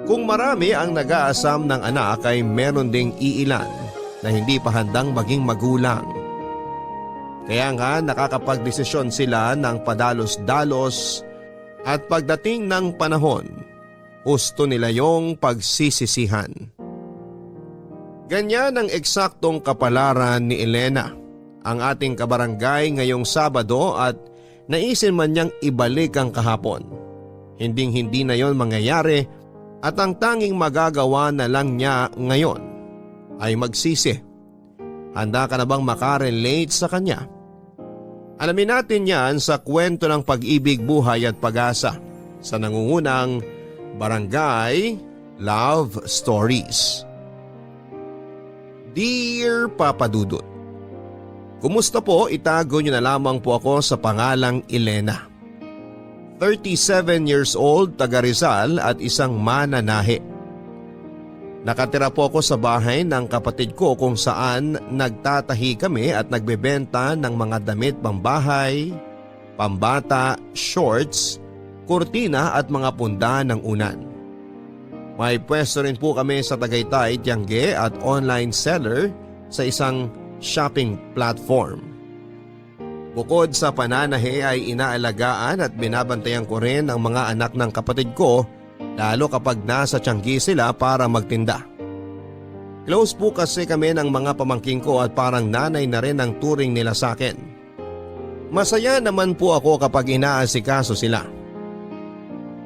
Kung marami ang nag-aasam ng anak ay meron ding iilan na hindi pa handang maging magulang. Kaya nga nakakapagdesisyon sila ng padalos-dalos at pagdating ng panahon, gusto nila yung pagsisisihan. Ganyan ang eksaktong kapalaran ni Elena, ang ating kabarangay ngayong Sabado, at naisin man niyang ibalik ang kahapon. Hinding-hindi na yon mangyayari at ang tanging magagawa na lang niya ngayon ay magsisi. Handa ka na bang makarelate sa kanya? Alamin natin yan sa kwento ng pag-ibig, buhay at pag-asa sa nangungunang Barangay Love Stories. Dear Papa Dudut, kumusta po? Itago niyo na lamang po ako sa pangalang Elena. 37 years old, taga Rizal at isang mananahi. Nakatira po ako sa bahay ng kapatid ko kung saan nagtatahi kami at nagbebenta ng mga damit pambahay, pambata, shorts, kurtina at mga punda ng unan. May pwesto rin po kami sa Tagaytay, Tiangge at online seller sa isang shopping platform. Bukod sa pananahi ay inaalagaan at binabantayan ko rin ang mga anak ng kapatid ko, lalo kapag nasa Tiangge sila para magtinda. Close po kasi kami ng mga pamangking ko at parang nanay na rin ang turing nila sa akin. Masaya naman po ako kapag inaasikaso sila.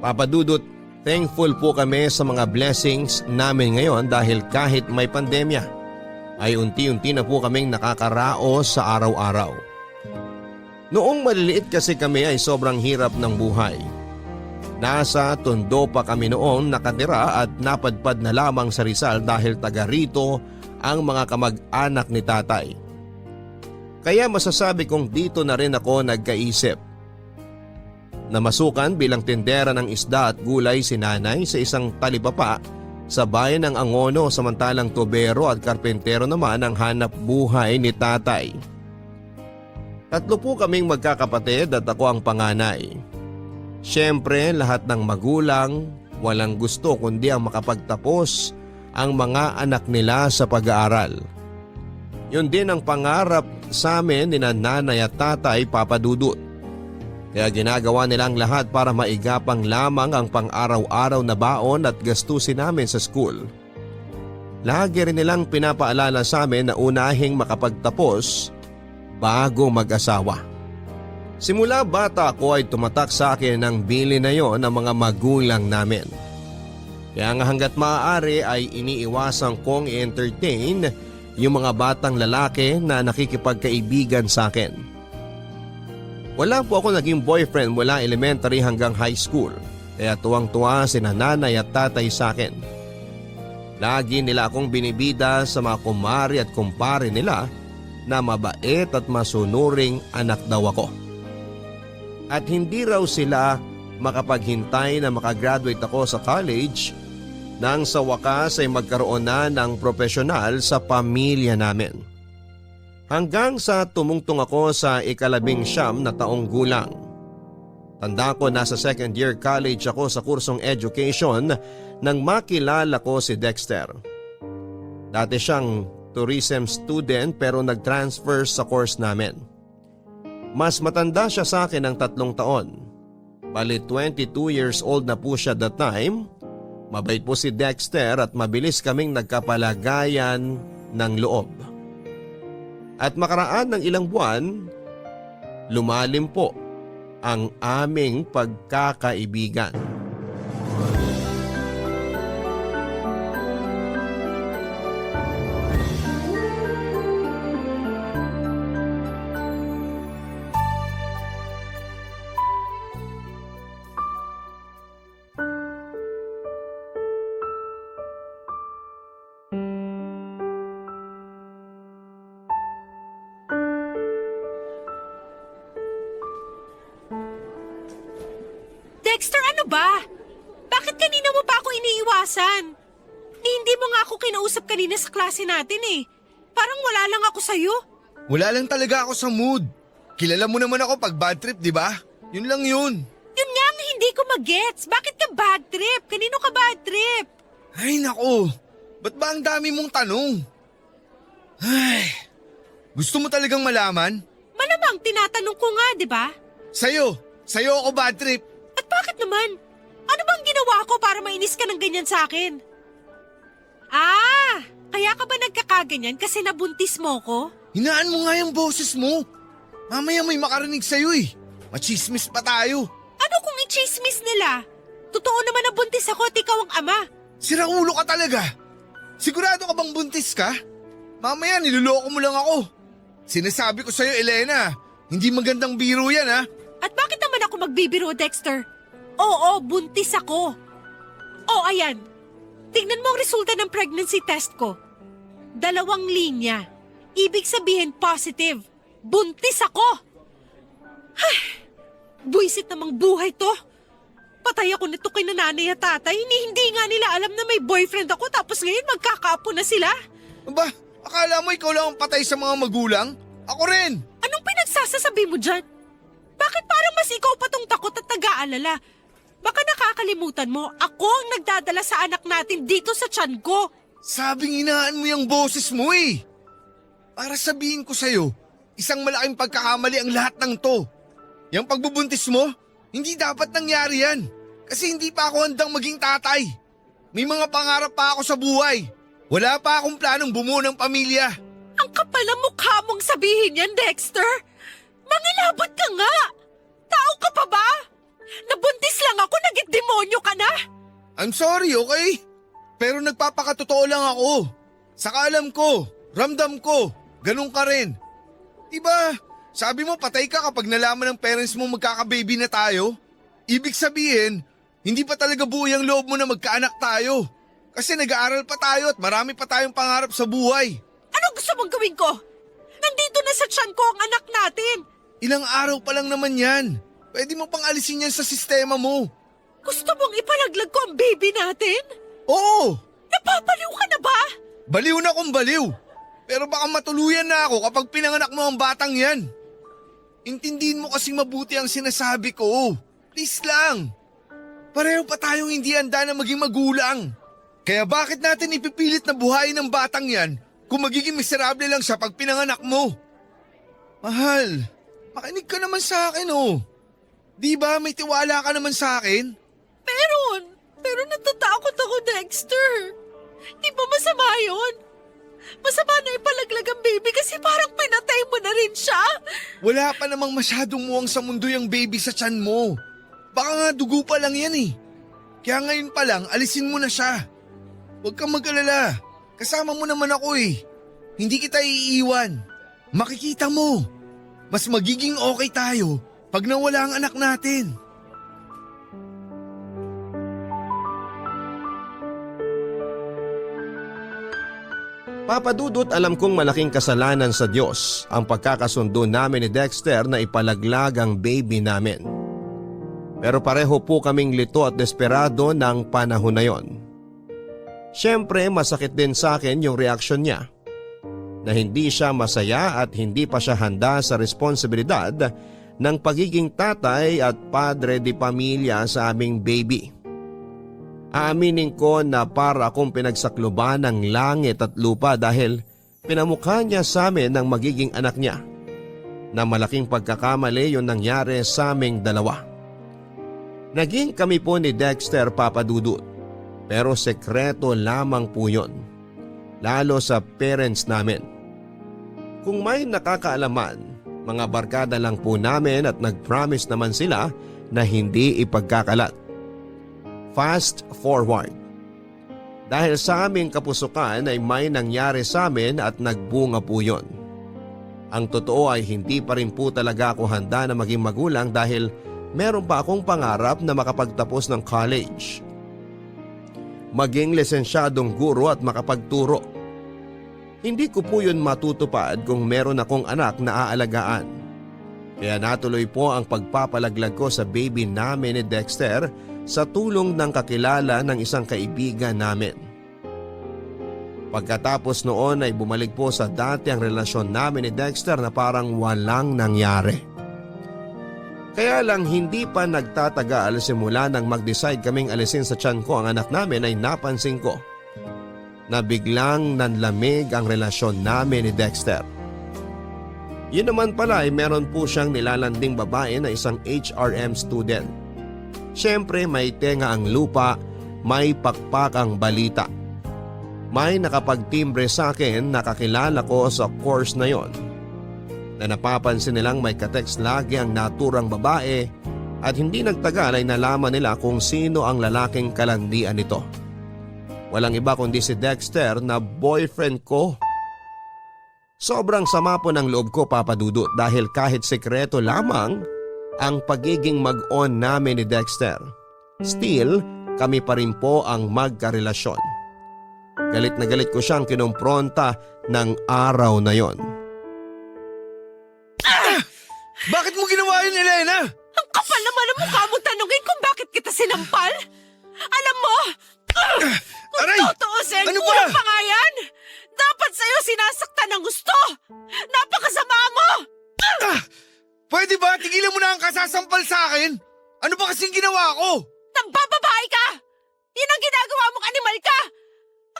Papa Dudut, thankful po kami sa mga blessings namin ngayon dahil kahit may pandemya ay unti-unti na po kaming nakakaraos sa araw-araw. Noong maliliit kasi kami ay sobrang hirap ng buhay. Nasa Tondo pa kami noon nakatira at napadpad na lamang sa Rizal dahil taga rito ang mga kamag-anak ni tatay. Kaya masasabi kong dito na rin ako nagkaisip. Namasukan bilang tindera ng isda at gulay si nanay sa isang talipapa sa bayan ng Angono, samantalang tubero at karpentero naman ang hanap buhay ni tatay. Tatlo po kaming magkakapatid at ako ang panganay. Siyempre lahat ng magulang walang gusto kundi ang makapagtapos ang mga anak nila sa pag-aaral. Yun din ang pangarap sa amin ni nanay at tatay, Papa Dudut. Kaya ginagawa nilang lahat para maigapang lamang ang pang-araw-araw na baon at gastusin namin sa school. Lagi rin nilang pinapaalala sa amin na unahing makapagtapos bago mag-asawa. Simula bata ako ay tumatak sa akin ang bili na yon ng mga magulang namin. Kaya nga hanggat maaari ay iniiwasan kong i-entertain yung mga batang lalaki na nakikipagkaibigan sa akin. Wala po ako naging boyfriend mula elementary hanggang high school, kaya tuwang-tuwa sina nanay at tatay sa akin. Lagi nila akong binibida sa mga kumari at kumpare nila na mabait at masunuring anak daw ako. At hindi raw sila makapaghintay na makagraduate ako sa college nang sa wakas ay magkaroon na ng profesional sa pamilya namin. Hanggang sa tumungtong ako sa ika-19 na taong gulang. Tanda ko nasa second year college ako sa kursong education nang makilala ko si Dexter. Dati siyang tourism student pero nag-transfer sa course namin. Mas matanda siya sa akin ng 3 taon. Bali 22 years old na po siya that time. Mabait po si Dexter at mabilis kaming nagkapalagayan ng loob. At makaraan ng ilang buwan, lumalim po ang aming pagkakaibigan. Dexter, ano ba? Bakit kanina mo pa ako iniiwasan? Hindi mo nga ako kinausap kanina sa klase natin eh. Parang wala lang ako sa'yo. Wala lang talaga ako sa mood. Kilala mo naman ako pag bad trip, di ba? Yun lang yun. Yun nga ang hindi ko magets. Bakit ka bad trip? Kanino ka bad trip? Ay nako, ba't ba ang dami mong tanong? Ay, gusto mo talagang malaman? Malamang tinatanong ko nga, di ba? Sa'yo ako bad trip. At bakit naman? Ano bang ginawa ko para mainis ka ng ganyan sa akin? Ah, kaya ka ba nagkakaganyan kasi nabuntis mo ko? Hinaan mo nga yung boses mo. Mamaya may makarinig sa'yo eh. Machismis pa tayo. Ano kung i-chismis nila? Totoo naman na buntis ako at ikaw ang ama. Siraulo ka talaga. Sigurado ka bang buntis ka? Mamaya niloloko mo lang ako. Sinasabi ko sa'yo, Elena, hindi magandang biro yan ha. At bakit naman ako magbibiro, Dexter? Oo, buntis ako. Oh, ayan. Tingnan mo ang resulta ng pregnancy test ko. 2 linya. Ibig sabihin positive. Buntis ako. Ay, buisit namang buhay to. Patay ako nito kay nanay at tatay. Hindi nga nila alam na may boyfriend ako tapos ngayon magkakaapo na sila. Aba, akala mo ikaw lang ang patay sa mga magulang? Ako rin. Anong pinagsasasabi mo dyan? Bakit parang mas ikaw pa tong takot at nag-aalala? Baka nakakalimutan mo, ako ang nagdadala sa anak natin dito sa tiyan ko. Sabing inaan mo yung boses mo eh. Para sabihin ko sa'yo, isang malaking pagkakamali ang lahat ng to. Yung pagbubuntis mo, hindi dapat nangyari yan. Kasi hindi pa ako handang maging tatay. May mga pangarap pa ako sa buhay. Wala pa akong planong bumuo ng pamilya. Ang kapal ng mukha mong sabihin yan, Dexter. Mangilabot ka nga. Tao ka pa ba? Nabuntis lang ako, nagit-demonyo ka na. I'm sorry, okay? Pero nagpapakatotoo lang ako. Saka alam ko, ramdam ko, ganun ka rin. Diba, sabi mo patay ka kapag nalaman ng parents mo magkaka-baby na tayo? Ibig sabihin, hindi pa talaga buo yung loob mo na magkaanak tayo. Kasi nag-aaral pa tayo at marami pa tayong pangarap sa buhay. Ano gusto mong gawin ko? Nandito na sa tiyan ko ang anak natin. Ilang araw pa lang naman yan. Pwede mo pang alisin yan sa sistema mo. Gusto mong ipalaglag ko ang baby natin? Oo! Napapaliw ka na ba? Baliw na kung baliw. Pero baka matuluyan na ako kapag pinanganak mo ang batang yan. Intindihin mo kasing mabuti ang sinasabi ko. Please lang. Pareho pa tayong hindi handa na maging magulang. Kaya bakit natin ipipilit na buhayin ng batang yan kung magiging miserable lang siya pag pinanganak mo? Mahal, makinig ka naman sa akin oh. Di ba may tiwala ka naman sa akin? Pero natatakot ako, Dexter. Di ba masama yun? Masama na ipalaglag ang baby kasi parang pinatay mo na rin siya. Wala pa namang masyadong muwang sa mundo yung baby sa tiyan mo. Baka nga dugo pa lang yan eh. Kaya ngayon pa lang, alisin mo na siya. Huwag kang mag-alala. Kasama mo naman ako eh. Hindi kita iiwan. Makikita mo. Mas magiging okay tayo pag nawala ang anak natin. Papadudot, alam kong malaking kasalanan sa Diyos ang pagkakasundo namin ni Dexter na ipalaglag ang baby namin. Pero pareho po kaming lito at desperado ng panahon na yon. Siyempre masakit din sa akin yung reaksyon niya na hindi siya masaya at hindi pa siya handa sa responsibilidad ng pagiging tatay at padre de pamilya sa aming baby. Aaminin ko na para akong pinagsakluban ng langit at lupa dahil pinamukha niya sa amin ng magiging anak niya. Na malaking pagkakamali yung nangyari sa aming dalawa. Naging kami po ni Dexter, Papadudut, pero sekreto lamang po yun. Lalo sa parents namin. Kung may nakakaalaman, mga barkada lang po namin at nag-promise naman sila na hindi ipagkakalat. Fast forward. Dahil sa aming kapusukan ay may nangyari sa amin at nagbunga po yun. Ang totoo ay hindi pa rin po talaga ako handa na maging magulang dahil meron pa akong pangarap na makapagtapos ng college. Maging lisensyadong guro at makapagturo. Hindi ko po yun matutupad kung meron akong anak na aalagaan. Kaya natuloy po ang pagpapalaglag ko sa baby namin ni Dexter sa tulong ng kakilala ng isang kaibigan namin. Pagkatapos noon ay bumalik po sa dati ang relasyon namin ni Dexter na parang walang nangyari. Kaya lang hindi pa nagtatagal simula nang mag-decide kaming alisin sa tiyan ko ang anak namin ay napansin ko na biglang nanlamig ang relasyon namin ni Dexter. Yun naman pala ay meron po siyang nilalanding babae na isang HRM student. Siyempre may tenga ang lupa, may pakpak ang balita. May nakapagtimbre sa akin na kakilala ko sa course na yon. Na napapansin nilang may katext lagi ang naturang babae at hindi nagtagal ay nalaman nila kung sino ang lalaking kalandian nito. Walang iba kundi si Dexter na boyfriend ko. Sobrang sama po ng loob ko, Papa Dudut, dahil kahit sekreto lamang ang pagiging mag-on namin ni Dexter, still kami pa rin po ang magkarelasyon. Galit na galit ko siyang kinumpronta ng araw na yon. Bakit mo ginawa yun, Elena? Ang kapal naman ang mukha mo tanungin kung bakit kita sinampal. Alam mo, kung Aray! tutuusin, Ano ba? kulang pa nga yan. Dapat sa'yo sinasaktan ng gusto. Napakasama mo. Pwede ba tigilan mo na ang kasasampal sa akin? Ano ba kasing ginawa ko? Nagbababae ka. Yan ang ginagawa mong animal ka.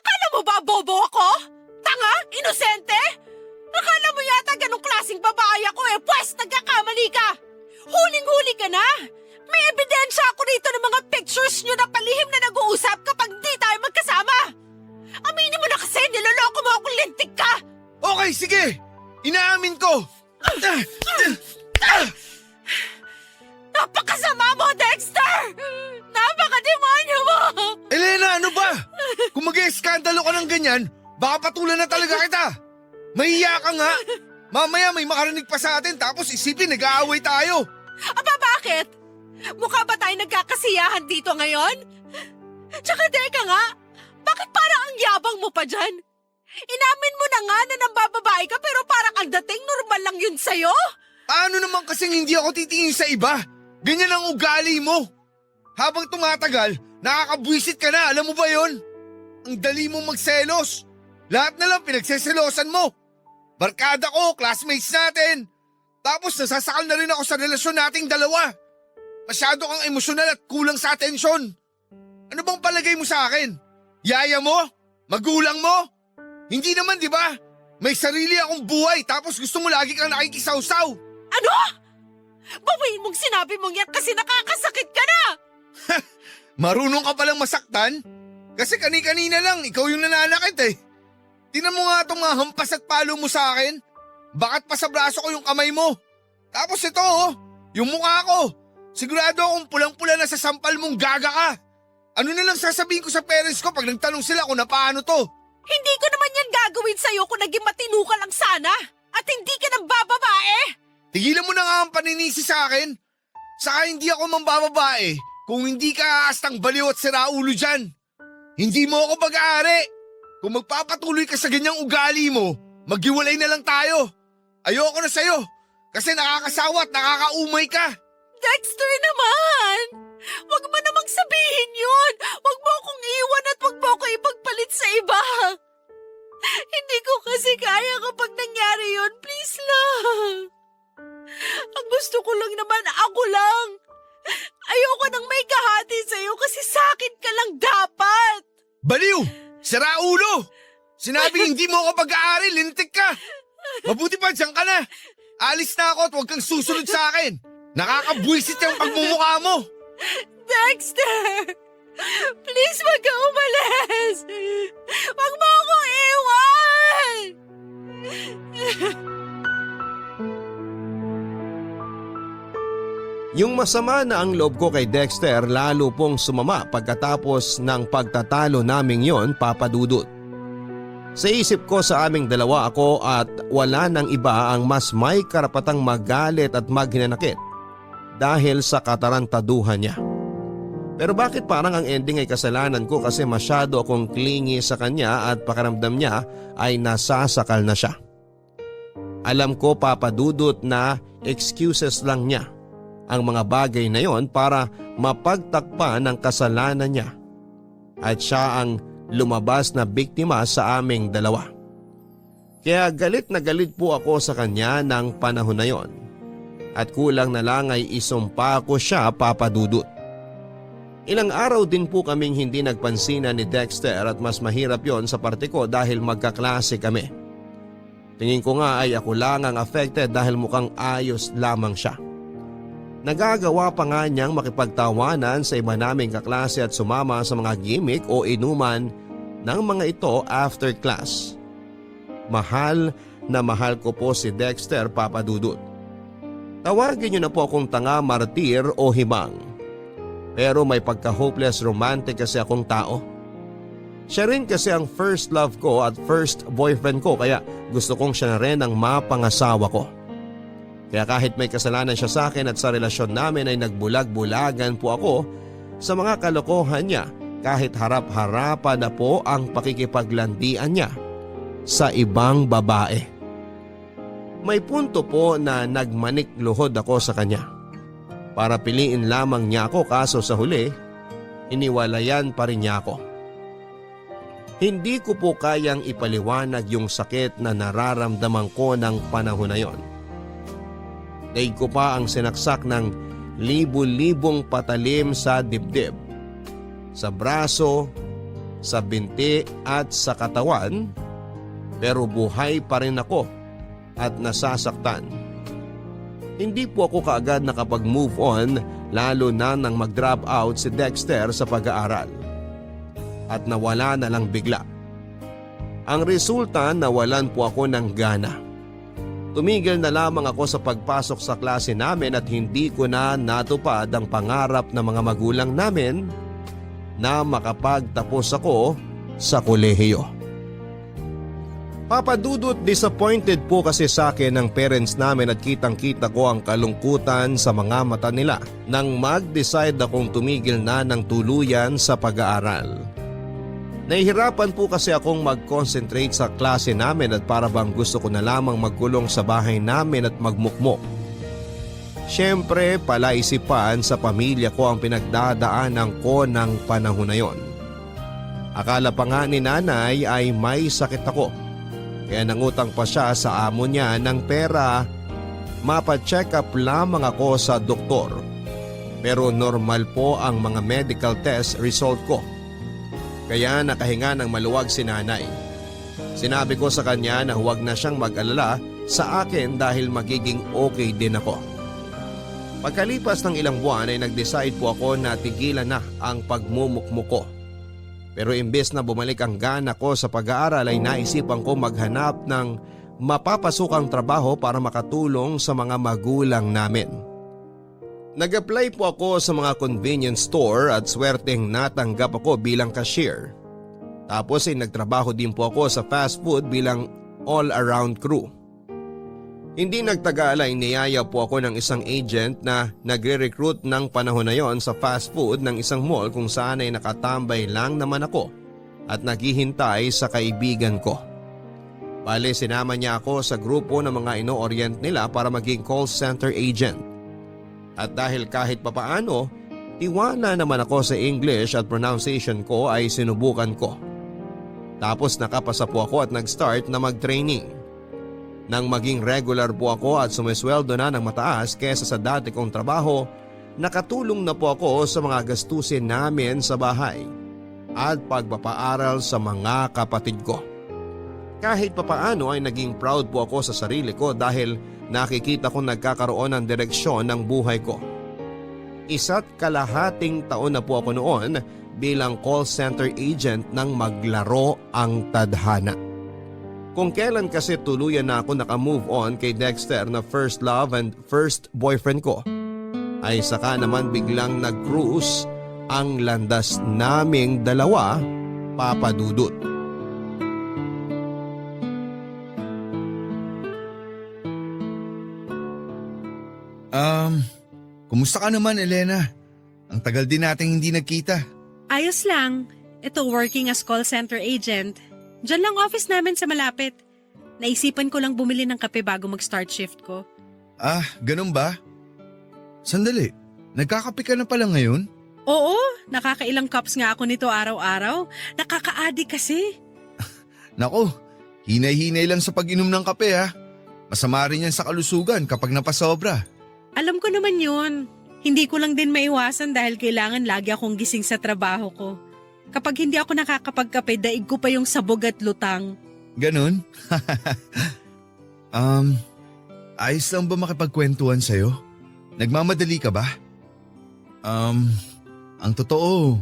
Akala mo ba bobo ako? Tanga? Inosente? Akala mo yata ganong klaseng babae ako pwes nagkakamali ka. Huling-huli ka na. May ebidensya ako rito ng mga pictures nyo na palihim na nag-uusap kapag di tayo magkasama. Aminin mo na kasi, niloloko mo akong lintik ka. Okay, sige. Inaamin ko. Napakasama mo, Dexter! Napakademonyo mo! Elena, ano ba? Kung mag-eskandalo ka ng ganyan, baka patulan na talaga kita. Mahiya ka nga. Mamaya may makarinig pa sa atin tapos isipin nag-aaway tayo. Aba, bakit? Mukha ba tayo nagkakasiyahan dito ngayon? Tsaka teka nga, bakit parang ang yabang mo pa dyan? Inamin mo na nga na nambababae ka pero parang ang dating normal lang yun sa'yo? Ano naman kasing hindi ako titingin sa iba? Ganyan ang ugali mo. Habang tumatagal, nakakabwisit ka na, alam mo ba yon? Ang dali mong magselos. Lahat na lang pinagseselosan mo. Barkada ko, classmates natin. Tapos nasasakal na rin ako sa relasyon nating dalawa. Masyado kang emosyonal at kulang sa atensyon. Ano bang palagay mo sa akin? Yaya mo? Magulang mo? Hindi naman, di ba? May sarili akong buhay tapos gusto mo lagi kang nakikisawsaw. Ano? Bawiin mong sinabi mong yan kasi nakakasakit ka na! Marunong ka palang masaktan? Kasi kani-kanina lang, ikaw yung nananakit eh. Tinan mo nga itong mga hampas at palo mo sa akin. Bakat pa sa braso ko yung kamay mo. Tapos ito yung mukha ko. Sigurado akong pulang-pula na sa sampal mong gaga ka. Ano na lang sasabihin ko sa parents ko pag nagtanong sila kung na paano to? Hindi ko naman yan gagawin sa'yo kung naging matino ka lang sana. At hindi ka nang bababae. Tigilan mo na nga ang paninisi sa akin. Saka hindi ako mambababae kung hindi ka aastang baliw at siraulo dyan. Hindi mo ako pag-aari. Kung magpapatuloy ka sa ganyang ugali mo, maghiwalay na lang tayo. Ayoko na sa'yo kasi nakakasawa at nakakaumay ka. Dexter naman! Huwag mo namang sabihin yun! Huwag mo akong iwan at huwag mo ako ipagpalit sa iba! Hindi ko kasi kaya kapag nangyari yun, please lang! Ang gusto ko lang naman, ako lang! Ayoko nang may kahati sa'yo kasi sakit ka lang dapat! Baliw! Siraulo! Sinabi hindi mo ako pag-aari, lintik ka! Mabuti pa, dyan ka na! Alis na ako at huwag kang susunod sa akin! Nakakabwisit yung pagmumukha mo! Dexter! Please, wag ka umalis! Wag mo ako iwan! Yung masama na ang loob ko kay Dexter lalo pong sumama pagkatapos ng pagtatalo naming yon, Papa Dudut. Sa isip ko sa aming dalawa ako at wala nang iba ang mas may karapatang magalit at maghinanakit dahil sa katarantaduhan niya. Pero bakit parang ang ending ay kasalanan ko kasi masyado akong clingy sa kanya at pakiramdam niya ay nasasakal na siya. Alam ko, Papa Dudut, na excuses lang niya ang mga bagay na yon para mapagtakpan ng kasalanan niya. At siya ang lumabas na biktima sa aming dalawa. Kaya galit na galit po ako sa kanya ng panahon na yon. at kulang na lang ay isumpa ko siya, Papa Dudut. Ilang araw din po kaming hindi nagpansinan ni Dexter at mas mahirap yon sa parte ko dahil magkaklase kami. Tingin ko nga ay ako lang ang affected dahil mukhang ayos lamang siya. Nagagawa pa nga niyang makipagtawanan sa iba naming kaklase at sumama sa mga gimmick o inuman ng mga ito after class. Mahal na mahal ko po si Dexter, Papa Dudut. Tawagin niyo na po akong tanga, martir o himang. Pero may pagka-hopeless romantic kasi akong tao. Siya rin kasi ang first love ko at first boyfriend ko kaya gusto kong siya na rin ang mapangasawa ko. Kaya kahit may kasalanan siya sa akin at sa relasyon namin ay nagbulag-bulagan po ako sa mga kalokohan niya kahit harap-harapan na po ang pakikipaglandian niya sa ibang babae. May punto po na nagmanik-luhod ako sa kanya. Para piliin lamang niya ako kaso sa huli, iniwalayan pa rin niya ako. Hindi ko po kayang ipaliwanag yung sakit na nararamdaman ko ng panahon na yon. Daig ko pa ang sinaksak ng libu-libong patalim sa dibdib, sa braso, sa binti at sa katawan, pero buhay pa rin ako at nasasaktan. Hindi po ako kaagad nakapag-move on lalo na nang mag-drop out si Dexter sa pag-aaral. At nawala na lang bigla. Ang resulta, nawalan po ako ng gana. Tumigil na lamang ako sa pagpasok sa klase namin at hindi ko na natupad ang pangarap ng mga magulang namin na makapagtapos ako sa kolehiyo. Papa Dudut, disappointed po kasi sa akin ng parents namin at kitang-kita ko ang kalungkutan sa mga mata nila nang mag-decide akong tumigil na ng tuluyan sa pag-aaral. Nahihirapan po kasi akong mag-concentrate sa klase namin at para bang gusto ko na lamang magkulong sa bahay namin at magmukmok. Siyempre, palaisipan sa pamilya ko ang pinagdadaanan ko ng panahon na yon. Akala pa nga ni nanay ay may sakit ako. Kaya nangutang pa siya sa amo niya ng pera. Mapa-check up lamang ako sa doktor. Pero normal po ang mga medical test result ko. Kaya nakahinga ng maluwag si nanay. Sinabi ko sa kanya na huwag na siyang mag-alala sa akin dahil magiging okay din ako. Pagkalipas ng ilang buwan ay nag-decide po ako na tigilan na ang pagmumukmuk ko. Pero imbes na bumalik ang gana ko sa pag-aaral ay naisipan ko maghanap ng mapapasukang trabaho para makatulong sa mga magulang namin. Nag-apply po ako sa mga convenience store at swerteng natanggap ako bilang cashier. Tapos ay nagtrabaho din po ako sa fast food bilang all-around crew. Hindi nagtagal ay niyaya po ako ng isang agent na nagre-recruit ng panahon na yon sa fast food ng isang mall kung saan ay nakatambay lang naman ako at naghihintay sa kaibigan ko. Bale, sinama niya ako sa grupo ng mga ino-orient nila para maging call center agent. At dahil kahit papaano, tiwala naman ako sa English at pronunciation ko ay sinubukan ko. Tapos nakapasa po ako at nag-start na mag-training. Nang maging regular po ako at sumisweldo na ng mataas kesa sa dati kong trabaho, nakatulong na po ako sa mga gastusin namin sa bahay at pagpapaaral sa mga kapatid ko. Kahit papaano ay naging proud po ako sa sarili ko dahil nakikita kong nagkakaroon ng direksyon ng buhay ko. 1.5 taon na po ako noon bilang call center agent nang maglaro ang tadhana. Kung kailan kasi tuluyan na ako nakamove on kay Dexter na first love and first boyfriend ko, ay saka naman biglang nag-cruise ang landas naming dalawa, Papa Dudut. Kumusta ka naman, Elena? Ang tagal din nating hindi nagkita. Ayos lang. Ito, working as call center agent. Diyan lang office namin sa malapit. Naisipan ko lang bumili ng kape bago mag-start shift ko. Ah, ganun ba? Sandali, nagkakape ka na pala ngayon? Oo, nakakailang cups nga ako nito araw-araw. Nakaka-addict kasi. Nako, hinay-hinay lang sa pag-inom ng kape ha. Masama rin yan sa kalusugan kapag napasobra. Alam ko naman yun. Hindi ko lang din maiwasan dahil kailangan lagi akong gising sa trabaho ko. Kapag hindi ako nakakapagkape, daig ko pa yung sabog at lutang. Ganon? Ayos lang ba makipagkwentuhan sa'yo? Nagmamadali ka ba? Ang totoo,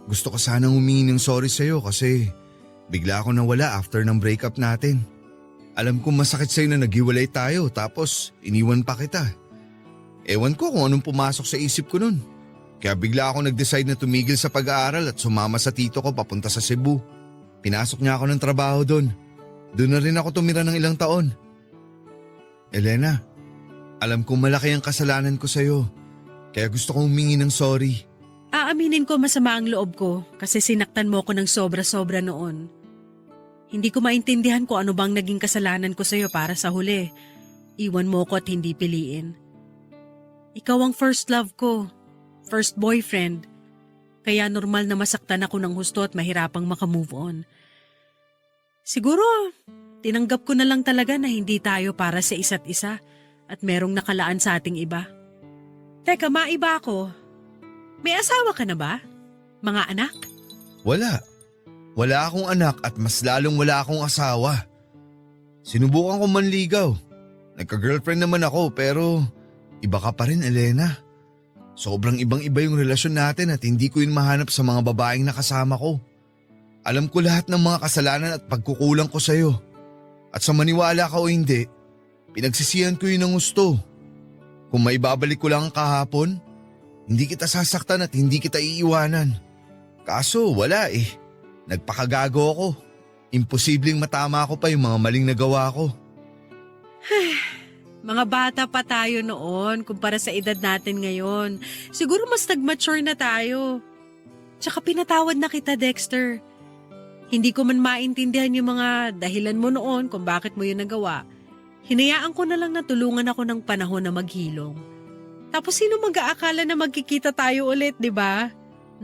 gusto ko sanang humingi ng sorry sa'yo kasi bigla ako nawala after ng breakup natin. Alam kong masakit sa'yo na naghiwalay tayo tapos iniwan pa kita. Ewan ko kung anong pumasok sa isip ko nun. Kaya bigla ako nag-decide na tumigil sa pag-aaral at sumama sa tito ko papunta sa Cebu. Pinasok niya ako ng trabaho doon. Doon na rin ako tumira ng ilang taon. Elena, alam kong malaki ang kasalanan ko sa'yo. Kaya gusto kong humingi ng sorry. Aaminin ko masama ang loob ko kasi sinaktan mo ko ng sobra-sobra noon. Hindi ko maintindihan kung ano bang naging kasalanan ko sa'yo para sa huli. Iwan mo ko at hindi piliin. Ikaw ang first love ko, first boyfriend. Kaya normal na masaktan ako ng husto at mahirapang makamove on. Siguro, tinanggap ko na lang talaga na hindi tayo para sa isa't isa at merong nakalaan sa ating iba. Teka, maiba ako. May asawa ka na ba? Mga anak? Wala. Wala akong anak at mas lalong wala akong asawa. Sinubukan ko manligaw. Nagka-girlfriend naman ako pero iba ka pa rin, Elena. Sobrang ibang-iba yung relasyon natin at hindi ko yun mahanap sa mga babaeng nakasama ko. Alam ko lahat ng mga kasalanan at pagkukulang ko sa'yo. At sa maniwala ka o hindi, pinagsisihan ko yun ng gusto. Kung maibabalik ko lang ang kahapon, hindi kita sasaktan at hindi kita iiwanan. Kaso wala eh. Nagpakagago ako. Imposibleng matama ko pa yung mga maling nagawa ko. Mga bata pa tayo noon kumpara sa edad natin ngayon. Siguro mas nag-mature na tayo. Tsaka pinatawad na kita, Dexter. Hindi ko man maintindihan yung mga dahilan mo noon kung bakit mo yun nagawa. Hinayaan ko na lang na tulungan ako ng panahon na maghilom. Tapos sino mag-aakala na magkikita tayo ulit, di ba?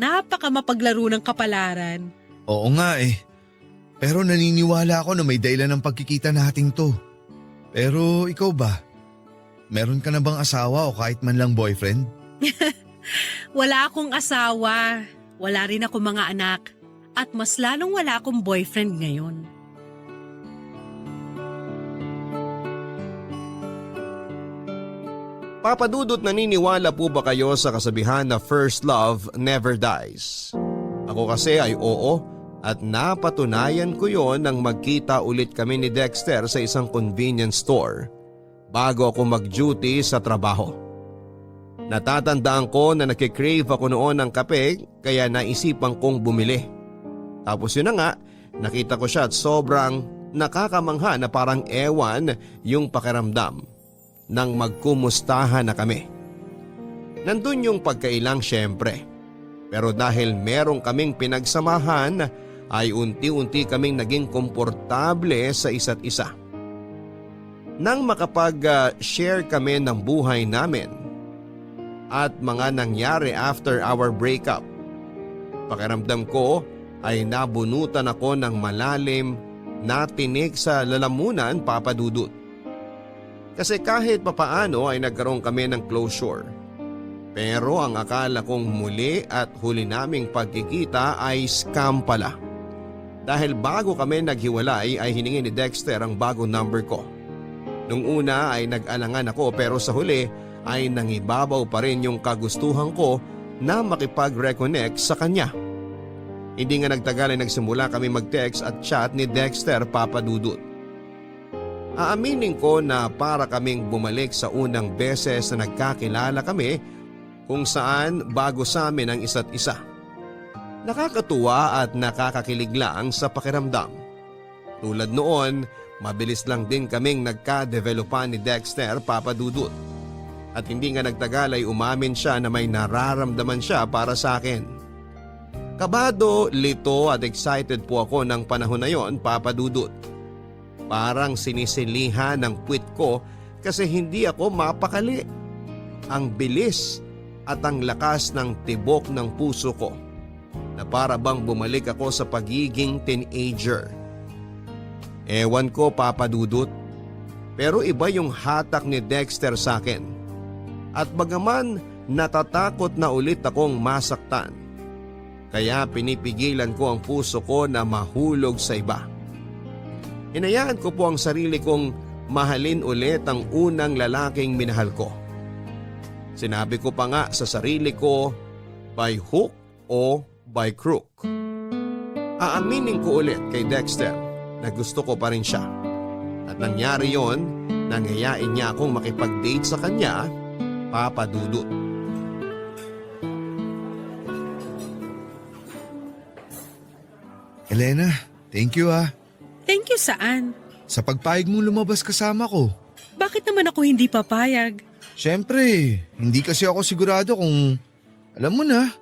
Napaka mapaglaro ng kapalaran. Oo nga eh. Pero naniniwala ako na may dahilan ng pagkikita nating to. Pero ikaw ba? Meron ka na bang asawa o kahit man lang boyfriend? Wala akong asawa. Wala rin ako mga anak. At mas lalong wala akong boyfriend ngayon. Papa Dudut, naniniwala po ba kayo sa kasabihan na first love never dies? Ako kasi ay oo at napatunayan ko yon nang magkita ulit kami ni Dexter sa isang convenience store bago ako mag-duty sa trabaho. Natatandaan ko na nakikrave ako noon ng kape kaya naisipan kong bumili. Tapos yun na nga, nakita ko siya at sobrang nakakamangha na parang ewan yung pakiramdam nang magkumustahan na kami. Nandun yung pagkailang syempre. Pero dahil merong kaming pinagsamahan ay unti-unti kaming naging komportable sa isa't isa. Nang makapag-share kami ng buhay namin at mga nangyari after our breakup, pakiramdam ko ay nabunutan ako ng malalim na tinik sa lalamunan, Papa Dudut. Kasi kahit papaano ay nagkaroon kami ng closure. Pero ang akala kong muli at huli naming pagkikita ay scam pala. Dahil bago kami naghiwalay ay hiningi ni Dexter ang bagong number ko. Nung una ay nag-alangan ako pero sa huli ay nangibabaw pa rin yung kagustuhan ko na makipag-reconnect sa kanya. Hindi nga nagtagal ay nagsimula kami mag-text at chat ni Dexter, Papa Dudut. Aaminin ko na para kaming bumalik sa unang beses na nagkakilala kami kung saan bago sa amin ang isa't isa. Nakakatuwa at nakakakilig lang sa pakiramdam. Tulad noon, mabilis lang din kaming nagka-developan ni Dexter, Papa Dudut. At hindi nga nagtagal ay umamin siya na may nararamdaman siya para sa akin. Kabado, lito at excited po ako ng panahon na yon, Papa Dudut. Parang sinisilihan ng puwit ko kasi hindi ako mapakali. Ang bilis at ang lakas ng tibok ng puso ko na para bang bumalik ako sa pagiging teenager. Ewan ko, Papa Dudut, pero iba yung hatak ni Dexter sa akin. At bagaman natatakot na ulit akong masaktan, kaya pinipigilan ko ang puso ko na mahulog sa iba. Hinayaan ko po ang sarili kong mahalin ulit ang unang lalaking minahal ko. Sinabi ko pa nga sa sarili ko, by hook o by crook. Aaminin ko ulit kay Dexter na gusto ko pa rin siya. At nangyari yon, nangyayain niya akong makipag-date sa kanya, Papa Dudut. Elena, thank you ah. Thank you saan? Sa pagpayag mong lumabas kasama ko. Bakit naman ako hindi papayag? Siyempre, hindi kasi ako sigurado kung, alam mo na,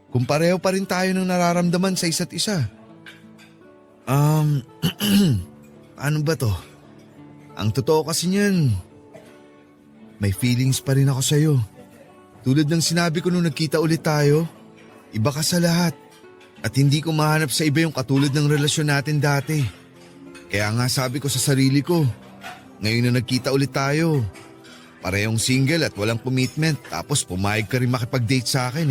kung pareho pa rin tayo ng nararamdaman sa isa't isa. Paano ba to? Ang totoo kasi niyan, may feelings pa rin ako sa'yo. Tulad ng sinabi ko nung nagkita ulit tayo, iba ka sa lahat. At hindi ko mahanap sa iba yung katulad ng relasyon natin dati. Kaya nga sabi ko sa sarili ko, ngayon na nagkita ulit tayo, parehong single at walang commitment, tapos pumayag ka rin makipag-date sa akin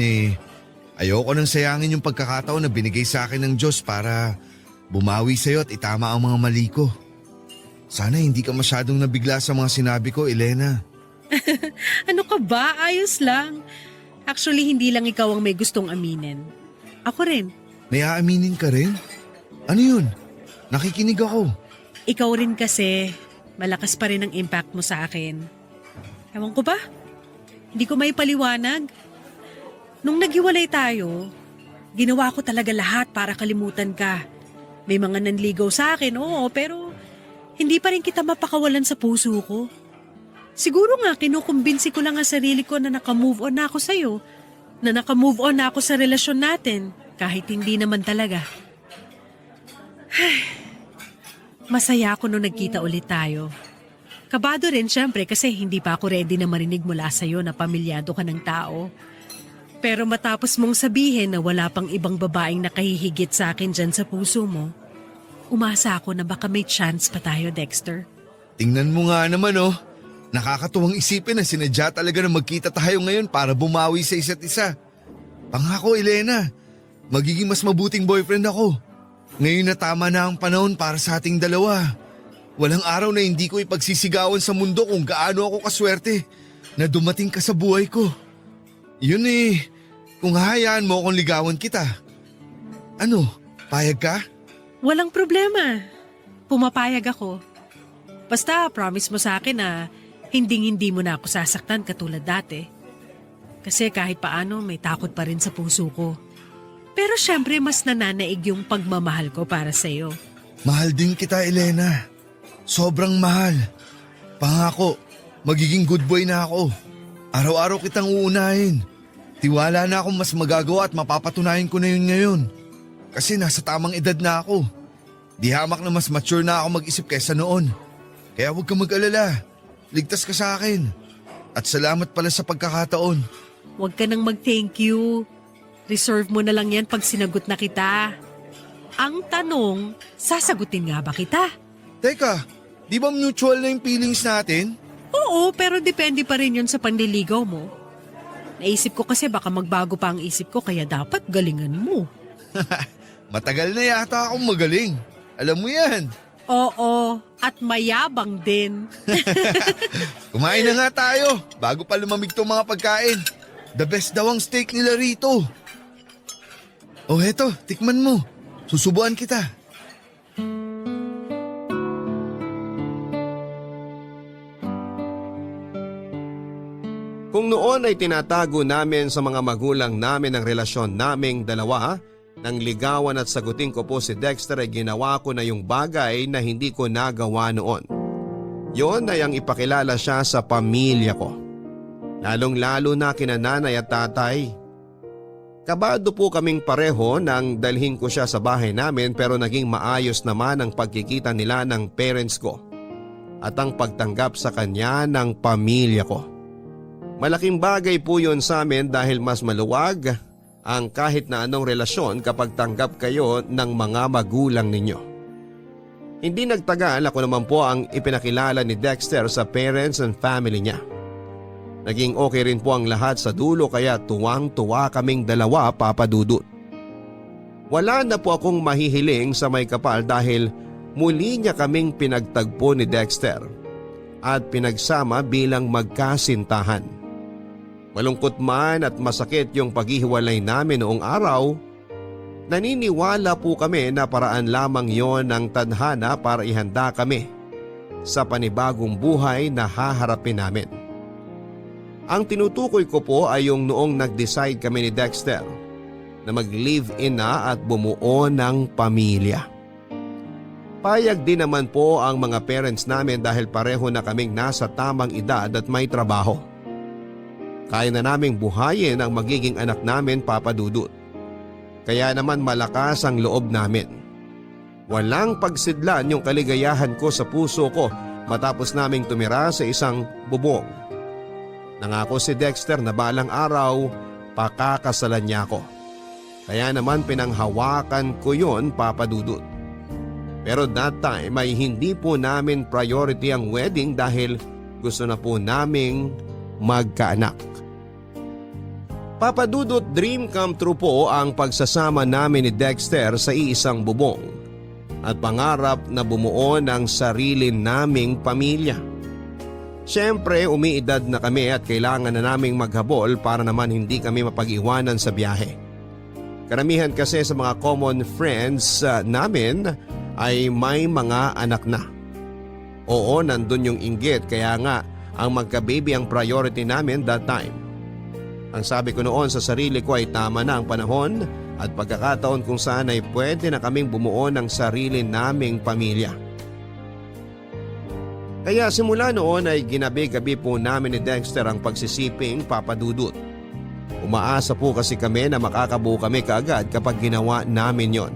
ayoko nang sayangin yung pagkakataon na binigay sa akin ng Diyos para bumawi sa'yo at itama ang mga mali ko. Sana hindi ka masyadong nabigla sa mga sinabi ko, Elena. Ano ka ba? Ayos lang. Actually, hindi lang ikaw ang may gustong aminin. Ako rin. May aaminin ka rin? Ano yun? Nakikinig ako. Ikaw rin kasi, malakas pa rin ang impact mo sa akin. Ewan ko ba? Hindi ko may paliwanag. Nung naghiwalay tayo, ginawa ko talaga lahat para kalimutan ka. May mga nanligaw sa akin, oo, pero hindi pa rin kita mapakawalan sa puso ko. Siguro nga kinukumbinsi ko lang ang sarili ko na nakamove on na ako sa'yo, na nakamove on na ako sa relasyon natin, kahit hindi naman talaga. Masaya ako nung nagkita ulit tayo. Kabado rin syempre kasi hindi pa ako ready na marinig mula sa'yo na pamilyado ka ng tao. Pero matapos mong sabihin na wala pang ibang babaeng nakahihigit sa akin dyan sa puso mo, umasa ako na baka may chance pa tayo, Dexter. Tingnan mo nga naman oh. Nakakatuwang isipin na sinadya talaga na magkita tayo ngayon para bumawi sa isa't isa. Pangako, Elena, magiging mas mabuting boyfriend ako. Ngayon na tama na ang panahon para sa ating dalawa. Walang araw na hindi ko ipagsisigawan sa mundo kung gaano ako kaswerte na dumating ka sa buhay ko. Yun kung hahayaan mo akong ligawan kita. Ano, payag ka? Walang problema. Pumapayag ako. Basta promise mo sa akin na hindi mo na ako sasaktan katulad dati. Kasi kahit paano may takot pa rin sa puso ko. Pero syempre mas nananaig yung pagmamahal ko para sa'yo. Mahal din kita, Elena. Sobrang mahal. Pangako, magiging good boy na ako. Araw-araw kitang uunahin. Tiwala na akong mas magagawa at mapapatunayan ko na yun ngayon. Kasi nasa tamang edad na ako. Di hamak na mas mature na ako mag-isip kaysa noon. Kaya huwag kang mag-alala. Ligtas ka sa akin. At salamat pala sa pagkakataon. Huwag ka nang mag-thank you. Reserve mo na lang yan pag sinagot na kita. Ang tanong, sasagutin nga ba kita? Teka, di ba mutual na yung feelings natin? Oo, pero depende pa rin yun sa panliligaw mo. Naisip ko kasi baka magbago pa ang isip ko kaya dapat galingan mo. Matagal na yata akong magaling. Alam mo yan. Oo, at mayabang din. Kumain na nga tayo bago pa lumamig tong mga pagkain. The best daw ang steak nila rito. Oh, heto, tikman mo. Susubuan kita. Kung noon ay tinatago namin sa mga magulang namin ang relasyon naming dalawa, nang ligawan at sagutin ko po si Dexter ay ginawa ko na yung bagay na hindi ko nagawa noon. Yon ay ang ipakilala siya sa pamilya ko. Lalong-lalo na kina nanay at tatay. Kabado po kaming pareho nang dalhin ko siya sa bahay namin pero naging maayos naman ang pagkikita nila ng parents ko at ang pagtanggap sa kanya ng pamilya ko. Malaking bagay po yun sa amin dahil mas maluwag ang kahit na anong relasyon kapag tanggap kayo ng mga magulang ninyo. Hindi nagtagal ako naman po ang ipinakilala ni Dexter sa parents and family niya. Naging okay rin po ang lahat sa dulo kaya tuwang-tuwa kaming dalawa, Papa Dudut. Wala na po akong mahihiling sa may kapal dahil muli niya kaming pinagtagpo ni Dexter at pinagsama bilang magkasintahan. Malungkot man at masakit yung paghihiwalay namin noong araw, naniniwala po kami na paraan lamang yon ng tadhana para ihanda kami sa panibagong buhay na haharapin namin. Ang tinutukoy ko po ay yung noong nag-decide kami ni Dexter na mag-live-in na at bumuo ng pamilya. Payag din naman po ang mga parents namin dahil pareho na kaming nasa tamang edad at may trabaho. Kaya na naming buhayin ang magiging anak namin, Papa Dudut. Kaya naman malakas ang loob namin. Walang pagsidlan yung kaligayahan ko sa puso ko matapos naming tumira sa isang bubong. Nangako si Dexter na balang araw pakakasalan niya ako. Kaya naman pinanghawakan ko yon, Papa Dudut. Pero that time ay hindi po namin priority ang wedding dahil gusto na po naming magkaanak. Papa Dudut, dream come true po ang pagsasama namin ni Dexter sa iisang bubong at pangarap na bumuo ng sarili naming pamilya. Siyempre umiidad na kami at kailangan na naming maghabol para naman hindi kami mapag-iwanan sa biyahe. Karamihan kasi sa mga common friends namin ay may mga anak na. Oo, nandun yung inggit kaya nga ang magka-baby ang priority namin that time. Ang sabi ko noon sa sarili ko ay tama na ang panahon at pagkakataon kung saan ay pwede na kaming bumuo ng sarili naming pamilya. Kaya simula noon ay ginabi-gabi po namin ni Dexter ang pagsisiping, Papa Dudut. Umaasa po kasi kami na makakabuo kami kaagad kapag ginawa namin yon.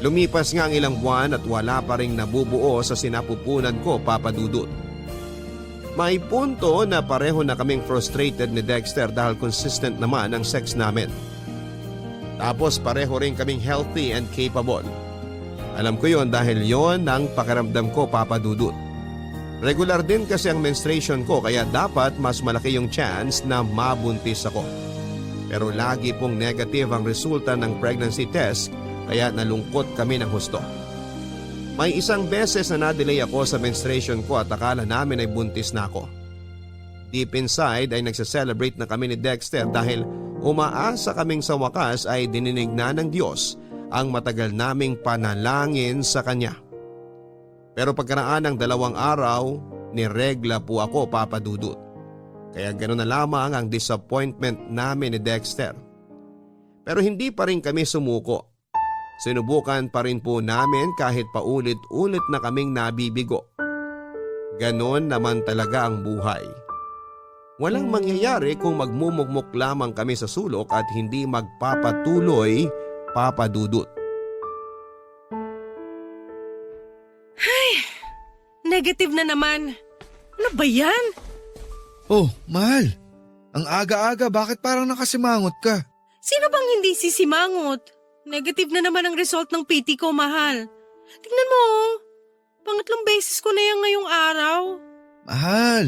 Lumipas nga ang ilang buwan at wala pa ring nabubuo sa sinapupunan ko, Papa Dudut. May punto na pareho na kaming frustrated ni Dexter dahil consistent naman ang sex namin. Tapos pareho rin kaming healthy and capable. Alam ko yon dahil yon ang pakiramdam ko, Papa Dudut. Regular din kasi ang menstruation ko kaya dapat mas malaki yung chance na mabuntis ako. Pero lagi pong negative ang resulta ng pregnancy test kaya nalungkot kami ng husto. May isang beses na na-delay ako sa menstruation ko at akala namin ay buntis na ako. Deep inside ay nagsa-celebrate na kami ni Dexter dahil umaasa kaming sa wakas ay dininig na ng Diyos ang matagal naming panalangin sa Kanya. Pero pagkaraan ng 2 araw, niregla po ako, Papa Dudut. Kaya gano'n na lamang ang disappointment namin ni Dexter. Pero hindi pa rin kami sumuko. Sinubukan pa rin po namin kahit paulit-ulit na kaming nabibigo. Ganon naman talaga ang buhay. Walang mangyayari kung magmumugmok lamang kami sa sulok at hindi magpapatuloy, Papa Dudut. Negative na naman. Ano ba yan? Oh, mahal. Ang aga-aga, bakit parang nakasimangot ka? Sino bang hindi sisimangot? Negative na naman ang result ng PT ko, mahal. Tingnan mo, pangatlong beses ko na yan ngayong araw. Mahal,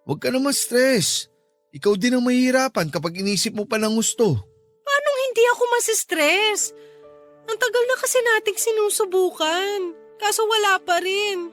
huwag ka naman stress. Ikaw din ang mahihirapan kapag inisip mo pa ng gusto. Paano hindi ako masistress? Ang tagal na kasi nating sinusubukan. Kaso wala pa rin.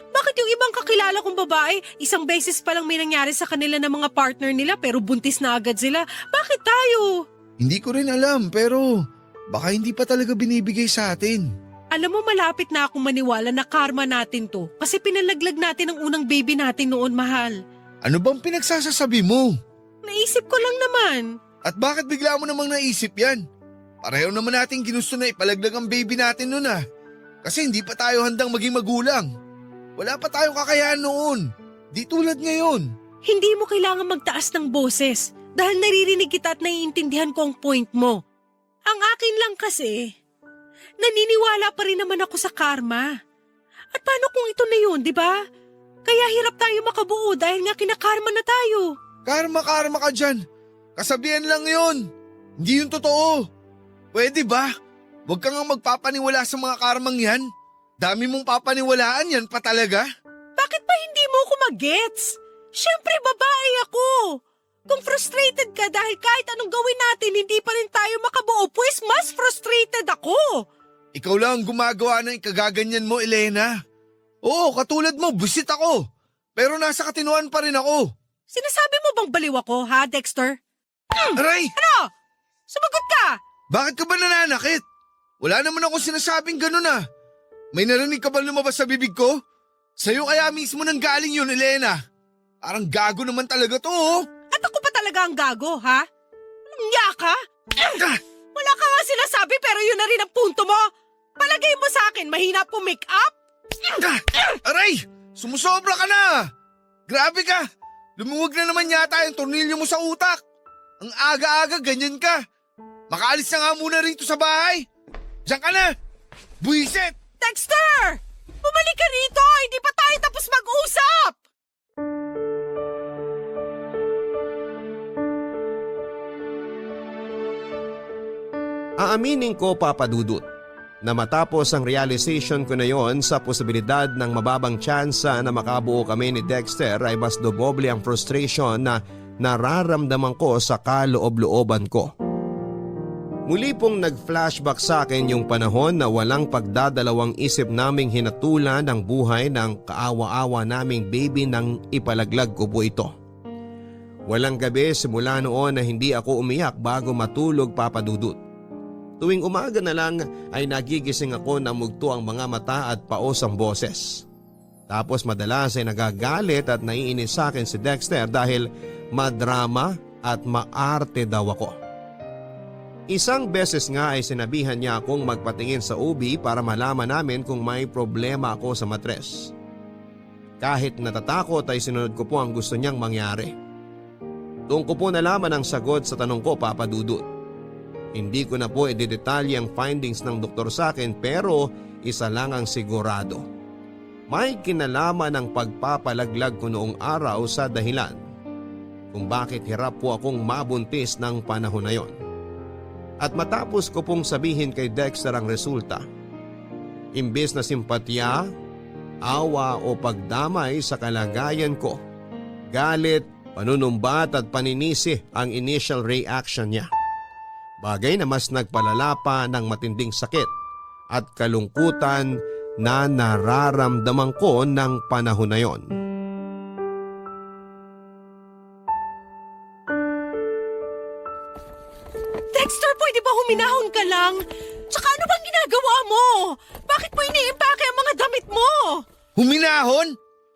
Bakit yung ibang kakilala kong babae, isang beses pa lang may nangyari sa kanila ng mga partner nila pero buntis na agad sila? Bakit tayo? Hindi ko rin alam pero baka hindi pa talaga binibigay sa atin. Alam mo, malapit na akong maniwala na karma natin to kasi pinalaglag natin ang unang baby natin noon, mahal. Ano bang pinagsasasabi mo? Naisip ko lang naman. At bakit bigla mo namang naisip yan? Pareho naman natin ginusto na ipalaglag ang baby natin noon ah. Kasi hindi pa tayo handang maging magulang. Wala pa tayong kakayahan noon. Di tulad ngayon. Hindi mo kailangan magtaas ng boses dahil naririnig kita at naiintindihan ko ang point mo. Ang akin lang kasi, naniniwala pa rin naman ako sa karma. At paano kung ito na yun, di ba? Kaya hirap tayo makabuo dahil nga kinakarma na tayo. Karma ka dyan. Kasabihan lang yun. Hindi yun totoo. Pwede ba? Huwag ka nga magpapaniwala sa mga karmang yan. Dami mong papaniwalaan yan pa talaga. Bakit pa hindi mo ako mag-gets? Siyempre, babae ako. Kung frustrated ka dahil kahit anong gawin natin, hindi pa rin tayo makabuo, pues mas frustrated ako. Ikaw lang ang gumagawa ng ikagaganyan mo, Elena. Oo, katulad mo, busit ako. Pero nasa katinuan pa rin ako. Sinasabi mo bang baliw ako, ha, Dexter? Aray! Ano? Sumagot ka! Bakit ka ba nananakit? Wala naman ako sinasabing ganun ah. May narinig ka ba lumabas sa bibig ko? Sa'yo kaya mismo nang galing yun, Elena. Parang gago naman talaga to, oh. At ako pa talaga ang gago, ha? Anong niya ka? Wala ka nga sinasabi pero yun na rin ang punto mo. Palagay mo sa akin, mahina po make up? Aray! Sumusobra ka na! Grabe ka! Lumuwag na naman yata yung tornilyo mo sa utak. Ang aga-aga, ganyan ka. Makaalis na nga muna rito sa bahay. Diyan ka na! Buisit! Dexter! Bumalik ka rito! Hindi pa tayo tapos mag-usap! Aaminin ko, Papa Dudut, na matapos ang realization ko na yon sa posibilidad ng mababang tsansa na makabuo kami ni Dexter ay mas doboble ang frustration na nararamdaman ko sa kaloob-looban ko. Muli pong nag-flashback sa akin yung panahon na walang pagdadalawang isip naming hinatulan ng buhay ng kaawa-awa naming baby nang ipalaglag ko po ito. Walang gabi simula noon na hindi ako umiyak bago matulog, Papa Dudut. Tuwing umaga na lang ay nagigising ako na mugto ang mga mata at paos ang boses. Tapos madalas ay nagagalit at naiinis sa akin si Dexter dahil madrama at maarte daw ako. Isang beses nga ay sinabihan niya akong magpatingin sa OB para malaman namin kung may problema ako sa matres. Kahit natatakot ay sinunod ko po ang gusto niyang mangyari. Doon ko po nalaman ang sagot sa tanong ko, Papa Dudut. Hindi ko na po idedetalye ang findings ng doktor sa akin pero isa lang ang sigurado. May kinalaman ang pagpapalaglag ko noong araw sa dahilan kung bakit hirap po akong mabuntis ng panahon na yon. At matapos ko pong sabihin kay Dexter ang resulta, imbes na simpatya, awa o pagdamay sa kalagayan ko, galit, panunumbat at paninisi ang initial reaction niya. Bagay na mas nagpalala pa ng matinding sakit at kalungkutan na nararamdaman ko ng panahon na yon. Dexter, pwede ba huminahon ka lang? Tsaka ano bang ginagawa mo? Bakit mo iniimpake ang mga damit mo? Huminahon?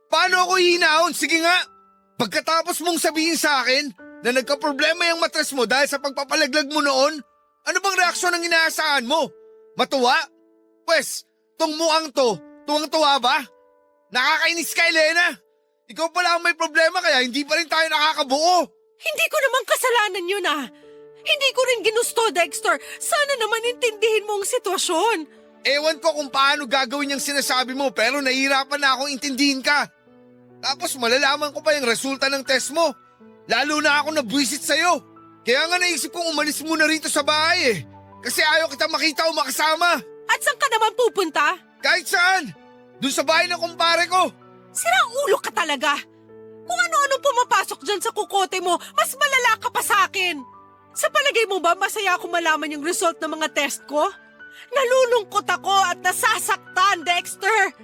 Paano ako hihinahon? Sige nga! Pagkatapos mong sabihin sa akin na nagka-problema yung matres mo dahil sa pagpapalaglag mo noon, ano bang reaksyon ang inaasahan mo? Matuwa? Pwes, tong muang to, tuwang-tuwa ba? Nakakainis ka, Elena! Ikaw pala ang may problema kaya hindi pa rin tayo nakakabuo. Hindi ko naman kasalanan yun ah. Hindi ko rin ginusto, Dexter. Sana naman intindihin mo ang sitwasyon. Ewan ko kung paano gagawin yung sinasabi mo pero nahihirapan na akong intindihin ka. Tapos malalaman ko pa yung resulta ng test mo. Lalo na ako nabwisit sa'yo. Kaya nga naisip kong umalis muna rito sa bahay eh. Kasi ayaw kita makita o makasama. At saan ka naman pupunta? Kahit saan. Doon sa bahay ng kumpare ko. Sirang ulo ka talaga. Kung ano-anong pumapasok dyan sa kukote mo, mas malala ka pa sa akin. Sa palagay mo ba masaya ako malaman yung result ng mga test ko? Nalulungkot ako at nasasaktan, Dexter.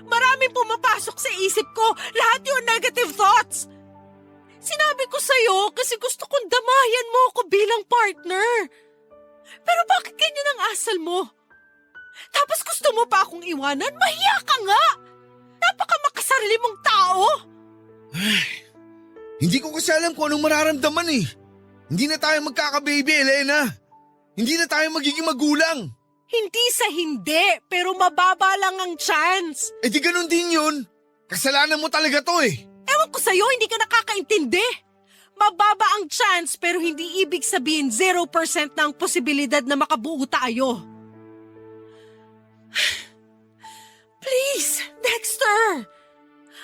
Maraming pumapasok sa isip ko, lahat yung negative thoughts. Sinabi ko sa'yo kasi gusto kong damayan mo ako bilang partner. Pero bakit ganyan ang asal mo? Tapos gusto mo pa akong iwanan? Mahiya ka nga! Napakamakasarili mong tao! Hindi ko kasi alam kung anong mararamdaman eh. Hindi na tayo magkaka-baby, Elena. Hindi na tayo magiging magulang. Hindi sa hindi, pero mababa lang ang chance. Eh di ganun din yun. Kasalanan mo talaga to eh. Ewan ko sa'yo, hindi ka nakakaintindi. Mababa ang chance pero hindi ibig sabihin 0% na ang posibilidad na makabuo tayo. Please, Dexter.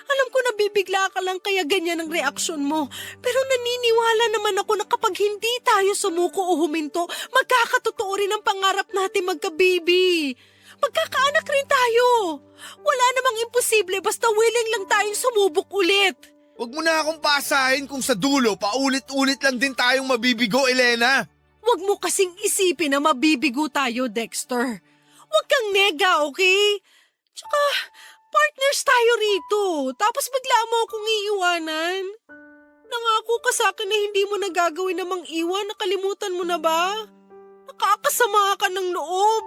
Alam ko nabibigla ka lang kaya ganyan ang reaksyon mo. Pero naniniwala naman ako na kapag hindi tayo sumuko o huminto, magkakatotoo rin ang pangarap natin magka-baby. Magkakaanak rin tayo. Wala namang imposible basta willing lang tayong sumubok ulit. Huwag mo na akong pasahin kung sa dulo paulit-ulit lang din tayong mabibigo, Elena. Huwag mo kasing isipin na mabibigo tayo, Dexter. Huwag kang nega, okay? Tsaka, partners tayo rito. Tapos bigla mo akong iiwanan. Nangako ka sa akin na hindi mo nagagawin namang iwan. Nakalimutan mo na ba? Nakakasama ka ng loob.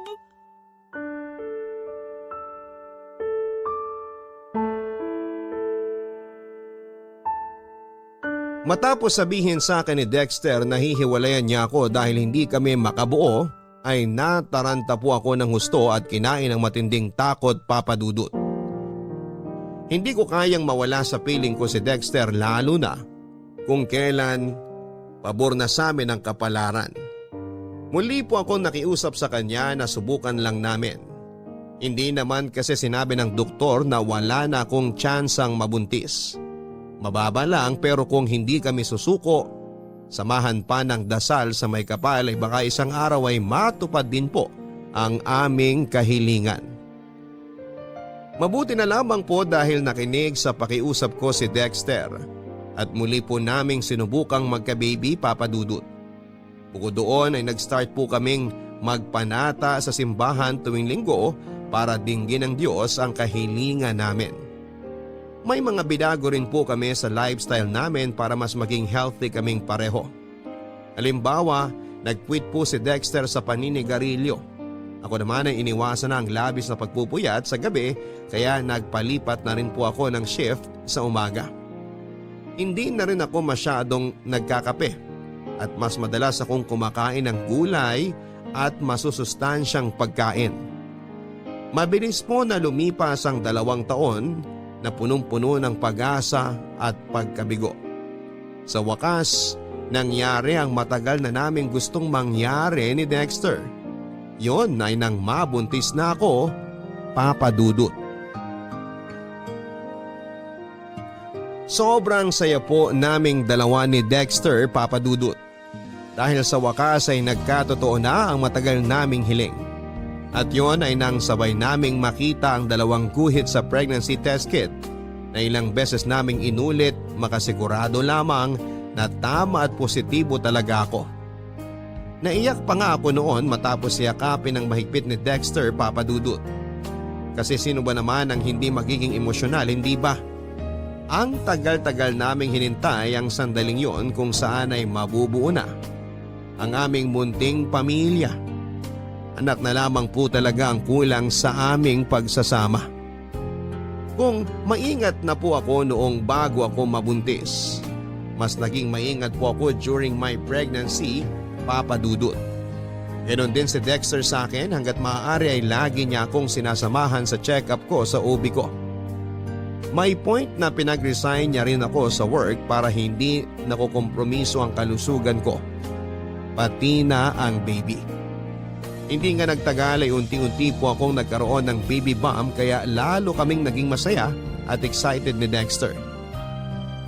Matapos sabihin sa akin ni Dexter na hihiwalayan niya ako dahil hindi kami makabuo, ay nataranta po ako ng husto at kinain ng matinding takot, Papa Dudut. Hindi ko kayang mawala sa piling ko si Dexter, lalo na kung kailan pabor na sa amin ang kapalaran. Muli po ako nakiusap sa kanya na subukan lang namin. Hindi naman kasi sinabi ng doktor na wala na akong tsansang mabuntis. Mababa lang, pero kung hindi kami susuko, samahan pa ng dasal sa may kapal ay baka isang araw ay matupad din po ang aming kahilingan. Mabuti na lamang po dahil nakinig sa pakiusap ko si Dexter at muli po naming sinubukang magka-baby, Papa Dudut. Bukod doon ay nag-start po kaming magpanata sa simbahan tuwing linggo para dinggin ng Diyos ang kahilingan namin. May mga binago rin po kami sa lifestyle namin para mas maging healthy kaming pareho. Halimbawa, nag-quit po si Dexter sa paninigarilyo. Ako naman ay iniwasan na ang labis na pagpupuyat sa gabi, kaya nagpalipat na rin po ako ng shift sa umaga. Hindi na rin ako masyadong nagkakape at mas madalas akong kumakain ng gulay at masusustansyang pagkain. Mabilis po na lumipas ang 2 taon na punong-puno ng pag-asa at pagkabigo. Sa wakas, nangyari ang matagal na naming gustong mangyari ni Dexter. Yon ay nang mabuntis na ako, Papa Dudut. Sobrang saya po naming dalawa ni Dexter, Papa Dudut. Dahil sa wakas ay nagkatotoo na ang matagal naming hiling. At yon ay nang sabay naming makita ang 2 guhit sa pregnancy test kit na ilang beses naming inulit, makasigurado lamang na tama at positibo talaga ako. Naiyak pa nga ako noon matapos yakapin ng mahigpit ni Dexter, Papa Dudut. Kasi sino ba naman ang hindi magiging emosyonal, hindi ba? Ang tagal-tagal naming hinintay ang sandaling yon kung saan ay mabubuo na ang aming munting pamilya. Anak na lamang po talaga ang kulang sa aming pagsasama. Kung maingat na po ako noong bago ako mabuntis, mas naging maingat po ako during my pregnancy, Papa Dudut. Ganon din si Dexter sa akin, hanggat maaari ay lagi niya akong sinasamahan sa check-up ko sa OB ko. May point na pinag-resign niya rin ako sa work para hindi nakukompromiso ang kalusugan ko, pati na ang baby. Hindi nga nagtagal ay unti-unti po akong nagkaroon ng baby bump, kaya lalo kaming naging masaya at excited ni Dexter.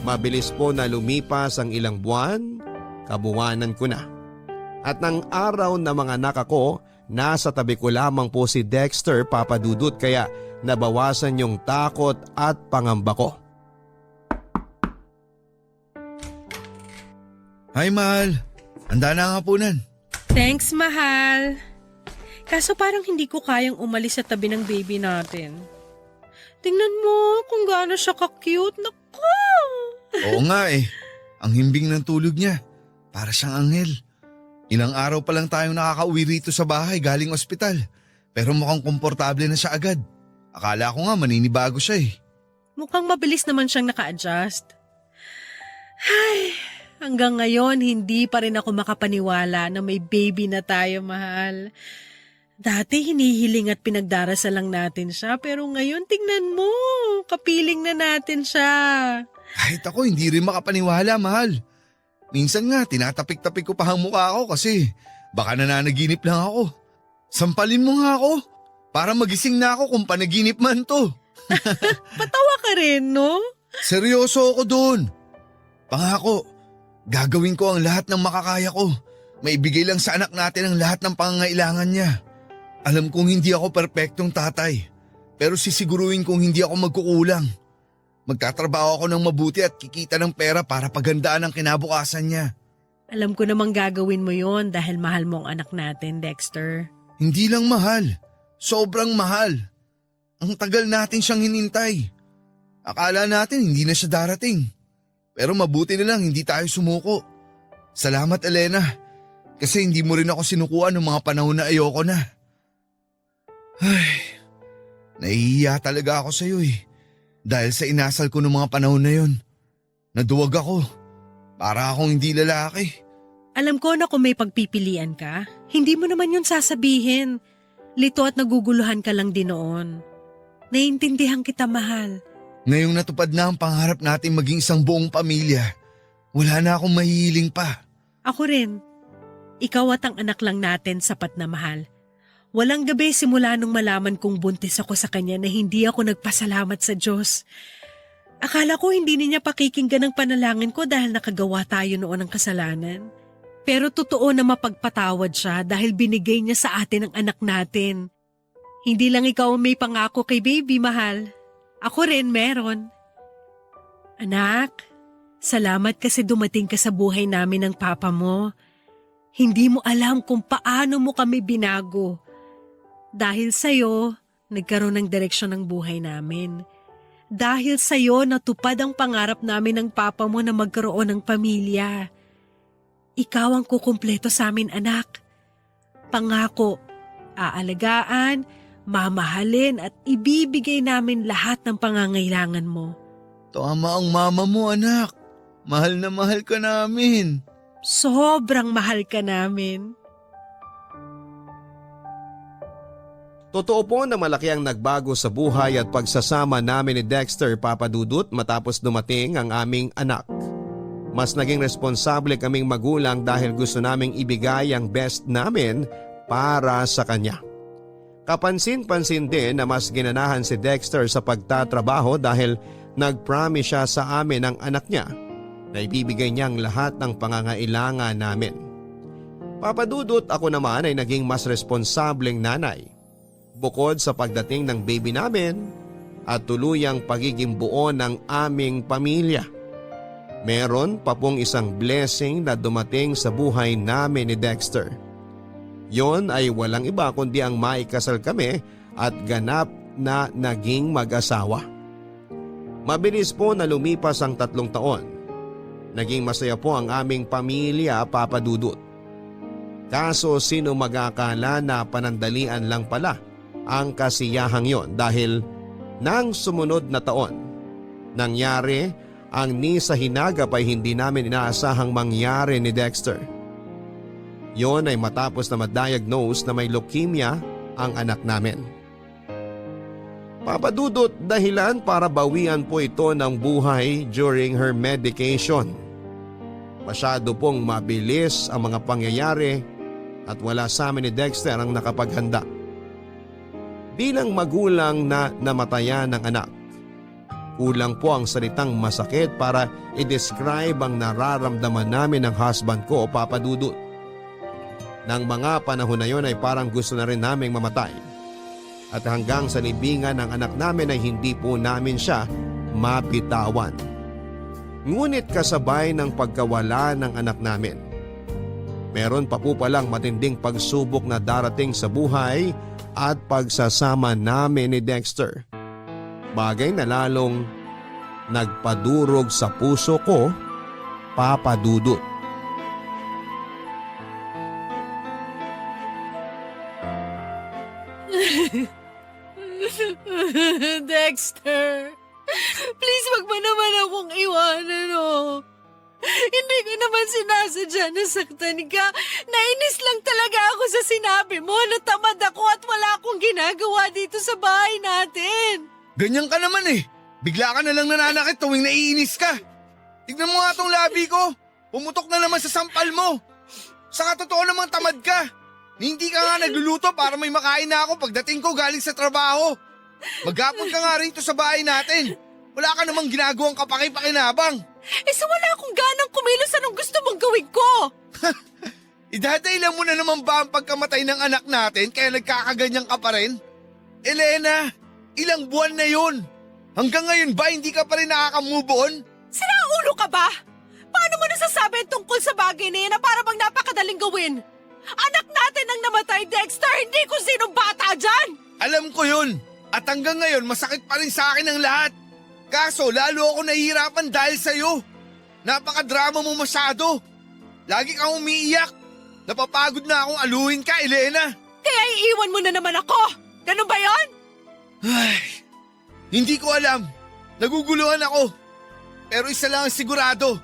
Mabilis po na lumipas ang ilang buwan, kabuwanan ko na. At ng araw na mga anak ako, nasa tabi ko lamang po si Dexter, Papa Dudut, kaya nabawasan yung takot at pangamba ko. Hi, mahal. Handa na ang hapunan. Thanks, mahal. Kaso parang hindi ko kayang umalis sa tabi ng baby natin. Tingnan mo kung gaano siya ka-cute. Naku! Oo nga eh. Ang himbing ng tulog niya. Para siyang anghel. Ilang araw pa lang tayong nakakauwi rito sa bahay galing ospital. Pero mukhang komportable na siya agad. Akala ko nga maninibago siya eh. Mukhang mabilis naman siyang naka-adjust. Ay, hanggang ngayon hindi pa rin ako makapaniwala na may baby na tayo, mahal. Dati hinihiling at pinagdarasal lang natin siya, pero ngayon tingnan mo, kapiling na natin siya. Kahit ako hindi rin makapaniwala, mahal. Minsan nga tinatapik-tapik ko pa ang mukha ko kasi baka nananaginip lang ako. Sampalin mo nga ako para magising na ako kung panaginip man to. Patawa ka rin, no? Seryoso ako doon. Pangako, gagawin ko ang lahat ng makakaya ko. Maibigay lang sa anak natin ang lahat ng pangangailangan niya. Alam kong hindi ako perpektong tatay, pero sisiguruhin kong hindi ako magkukulang. Magtatrabaho ako ng mabuti at kikita ng pera para pagandaan ang kinabukasan niya. Alam ko namang gagawin mo yon dahil mahal mo ang anak natin, Dexter. Hindi lang mahal. Sobrang mahal. Ang tagal natin siyang hinintay. Akala natin hindi na siya darating. Pero mabuti na lang hindi tayo sumuko. Salamat, Elena. Kasi hindi mo rin ako sinukuan ng mga panahon na ayoko na. Ay, nahihiya talaga ako sa'yo eh. Dahil sa inasal ko ng mga panahon na yon. Naduwag ako. Para akong hindi lalaki. Alam ko na kung may pagpipilian ka, hindi mo naman yun sasabihin. Lito at naguguluhan ka lang din noon. Naiintindihan kita, mahal. Ngayong natupad na ang pangarap natin maging isang buong pamilya, wala na akong mahihiling pa. Ako rin. Ikaw at ang anak lang natin sapat na mahal. Walang gabi simula nung malaman kong buntis ako sa kanya na hindi ako nagpasalamat sa Diyos. Akala ko hindi niya pakikinggan ang panalangin ko dahil nakagawa tayo noon ng kasalanan. Pero totoo na mapagpatawad siya dahil binigay niya sa atin ang anak natin. Hindi lang ikaw ang may pangako kay baby, mahal. Ako rin meron. Anak, salamat kasi dumating ka sa buhay namin ng papa mo. Hindi mo alam kung paano mo kami binago. Dahil sa'yo, nagkaroon ng direksyon ng buhay namin. Dahil sa'yo, natupad ang pangarap namin ng papa mo na magkaroon ng pamilya. Ikaw ang kukumpleto sa amin, anak. Pangako, aalagaan, mamahalin at ibibigay namin lahat ng pangangailangan mo. Tama ang mama mo, anak. Mahal na mahal ka namin. Sobrang mahal ka namin. Totoo po na malaki ang nagbago sa buhay at pagsasama namin ni Dexter, Papa Dudut, matapos dumating ang aming anak. Mas naging responsable kaming magulang dahil gusto naming ibigay ang best namin para sa kanya. Kapansin-pansin din na mas ginanahan si Dexter sa pagtatrabaho dahil nag-promise siya sa amin ng anak niya na ibibigay niyang lahat ng pangangailangan namin. Papa Dudut, ako naman ay naging mas responsableng nanay. Bukod sa pagdating ng baby namin at tuluyang pagiging buo ng aming pamilya. Meron pa pong isang blessing na dumating sa buhay namin ni Dexter. Yon ay walang iba kundi ang maikasal kami at ganap na naging mag-asawa. Mabilis po na lumipas ang 3 taon. Naging masaya po ang aming pamilya, Papa Dudut. Kaso sino mag-akala na panandalian lang pala ang kasiyahang yon dahil nang sumunod na taon, nangyari ang ni sa hinagap ay hindi namin inaasahang mangyari ni Dexter. Yon ay matapos na ma-diagnose na may leukemia ang anak namin. Papa Dudut, dahilan para bawian po ito ng buhay during her medication. Masyado pong mabilis ang mga pangyayari at wala sa amin ni Dexter ang nakapaghanda. Bilang magulang na namatayan ng anak, kulang po ang salitang masakit para i-describe ang nararamdaman namin ng husband ko, Papa Dudut. Nang mga panahon na yon ay parang gusto na rin naming mamatay. At hanggang sa libingan ng anak namin ay hindi po namin siya mapitawan. Ngunit kasabay ng pagkawala ng anak namin, meron pa po palang matinding pagsubok na darating sa buhay at pagsasama namin ni Dexter. Bagay na lalong nagpadurog sa puso ko, Papa Dudut. Dexter, please wag mo naman akong iwanan, oh. Hindi ko naman sinasadya na saktan ka. Nainis lang talaga ako sa sinabi mo na tamad ako at wala akong ginagawa dito sa bahay natin. Ganyan ka naman eh. Bigla ka na lang nananakit tuwing naiinis ka. Tignan mo nga tong labi ko. Pumutok na naman sa sampal mo. Saka totoo namang tamad ka. Hindi ka nga nagluluto para may makain na ako pagdating ko galing sa trabaho. Maghapon ka nga rito sa bahay natin. Wala ka namang ginagawang kapaki-pakinabang. So wala akong ganang kumilos, anong gusto mong gawin ko? Idadailan mo na naman ba ang pagkamatay ng anak natin kaya nagkakaganyan ka pa rin? Elena, ilang buwan na yun. Hanggang ngayon ba hindi ka pa rin nakaka-move on? Sira ulo ka ba? Paano mo nasasabi tungkol sa bagay na yan na para bang napakadaling gawin? Anak natin ang namatay, Dexter, hindi kung sinong bata dyan! Alam ko yun. At hanggang ngayon masakit pa rin sa akin ang lahat. Kaso lalo ako nahihirapan dahil sa'yo. Napakadrama mo masyado. Lagi kang umiiyak. Napapagod na akong aluhin ka, Elena. Kaya iiwan mo na naman ako! Ganun ba yon? Ay, hindi ko alam. Naguguluhan ako. Pero isa lang ang sigurado.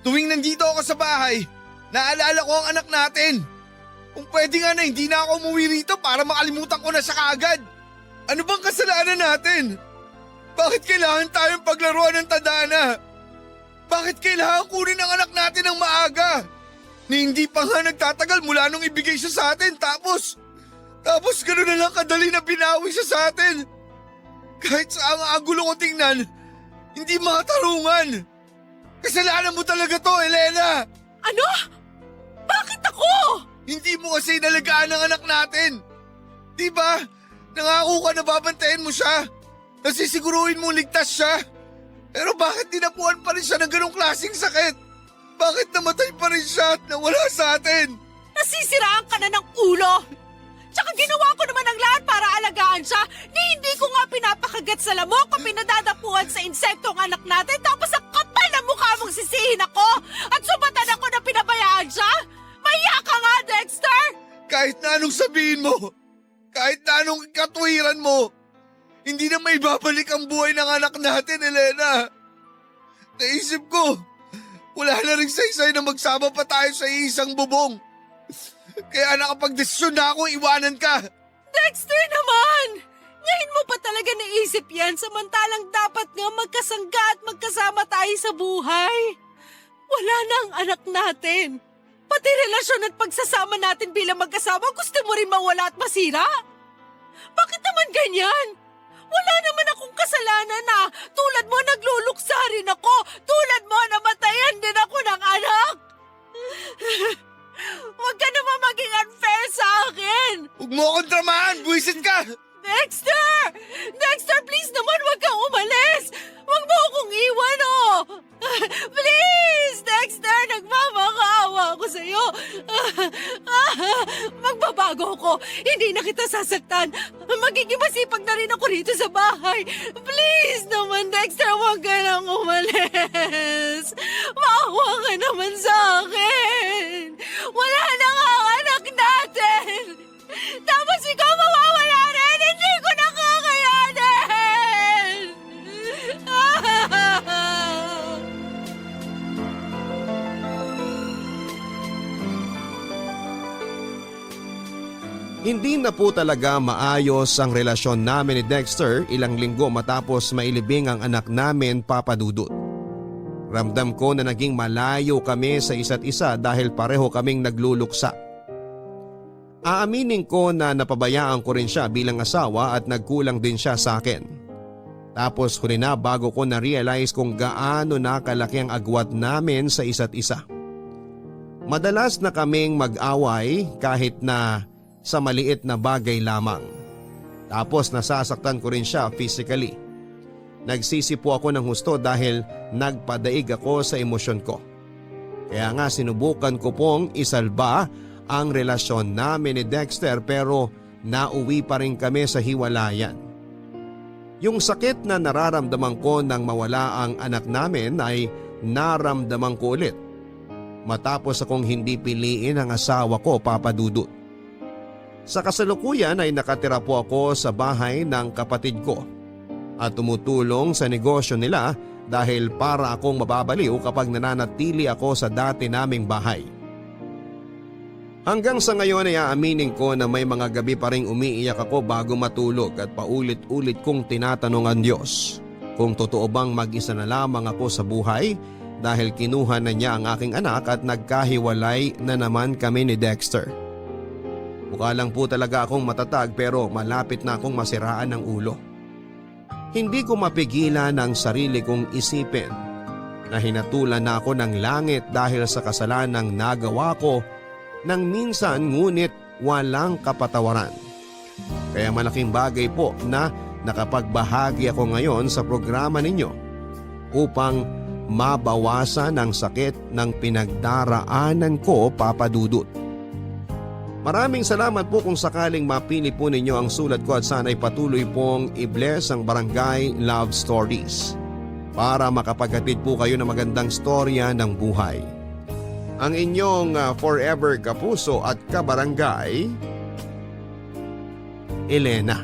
Tuwing nandito ako sa bahay, naalala ko ang anak natin. Kung pwede nga na hindi na ako umuwi rito para makalimutan ko na siya kaagad. Ano bang kasalanan natin? Bakit kailangan tayong paglaruan ng tadhana? Bakit kailangan kunin ang anak natin ng maaga? Ni hindi pa nga nagtatagal mula nung ibigay siya sa atin tapos gano'n na lang kadali na binawi siya sa atin. Kahit sa ang agulo ko tingnan, hindi makatarungan. Kasalanan mo talaga to, Elena! Ano? Bakit ako? Hindi mo kasi inalagaan ang anak natin. Diba? Nangako ka na babantayan mo siya. Nasisiguruhin mo ligtas siya. Pero bakit dinapuan pa rin siya ng ganong klaseng sakit? Bakit namatay pa rin siya at nawala sa atin? Nasisiraan ka na ng ulo! Tsaka ginawa ko naman ang lahat para alagaan siya ni hindi ko nga pinapakagat sa lamok o pinadadapuan sa insekto ang anak natin tapos ang kapal na mukha mong sisihin ako at subatan ako na pinabayaan siya? Mahiya ka nga, Dexter! Kahit na anong sabihin mo, kahit na anong katuwiran mo, hindi na may babalik ang buhay ng anak natin, Elena. Naisip ko, wala na rin saysay na magsama pa tayo sa isang bubong. Kaya nakapag-desisyon na ako iwanan ka. Dexter naman! Ngayon mo pa talaga naisip yan samantalang dapat nga magkasangga at magkasama tayo sa buhay. Wala na ang anak natin. Pati relasyon at pagsasama natin bilang mag-asawa gusto mo rin mawala at masira? Bakit naman ganyan? Wala naman akong kasalanan na tulad mo nagluluksa rin ako. Tulad mo namatayan din ako ng anak. Huwag ka naman maging unfair sa akin! Huwag mo akong dramahan, buwisit ka! Dexter! Dexter, please naman huwag kang umalis! Huwag mo akong iwan, oh! Please, Dexter! Nagmamakaawa ako sa'yo! Magbabago ako! Hindi na kita sasaktan! Magiging masipag na rin ako rito sa bahay! Please naman, Dexter! Huwag ka nang umalis! Maawa ka naman sa akin! Wala na nga ang anak natin! Tapos ikaw mawawala rin! Hindi ko na kakayanin! Hindi na po talaga maayos ang relasyon namin ni Dexter ilang linggo matapos mailibing ang anak namin, Papa Dudut. Ramdam ko na naging malayo kami sa isa't isa dahil pareho kaming nagluluksa. Aaminin ko na napabayaan ko rin siya bilang asawa at nagkulang din siya sa akin. Tapos huli na bago ko na-realize kung gaano na kalaki ang agwat namin sa isa't isa. Madalas na kaming mag-away kahit na sa maliit na bagay lamang. Tapos nasasaktan ko rin siya physically. Nagsisipo ako ng husto dahil nagpadaig ako sa emosyon ko. Kaya nga sinubukan ko pong isalba ang relasyon namin ni Dexter pero nauwi pa rin kami sa hiwalayan. Yung sakit na nararamdaman ko nang mawala ang anak namin ay naramdaman ko ulit matapos akong hindi piliin ang asawa ko, Papa Dudut. Sa kasalukuyan ay nakatira po ako sa bahay ng kapatid ko at tumutulong sa negosyo nila dahil para akong mababaliw kapag nananatili ako sa dati naming bahay. Hanggang sa ngayon ay aaminin ko na may mga gabi pa rin umiiyak ako bago matulog at paulit-ulit kong tinatanong ang Diyos kung totoo bang mag-isa na lamang ako sa buhay dahil kinuha na niya ang aking anak at nagkahiwalay na naman kami ni Dexter. Mukha lang po talaga akong matatag pero malapit na akong masiraan ng ulo. Hindi ko mapigilan ang sarili kong isipin na hinatulan na ako ng langit dahil sa kasalanang nagawa ko nang minsan ngunit walang kapatawaran. Kaya malaking bagay po na nakapagbahagi ako ngayon sa programa ninyo upang mabawasan ang sakit ng pinagdaraanan ko, Papa Dudut. Maraming salamat po kung sakaling mapili po ninyo ang sulat ko at sana'y patuloy pong i-bless ang Barangay Love Stories para makapaghatid po kayo ng magandang storya ng buhay. Ang inyong forever kapuso at kabarangay, Elena.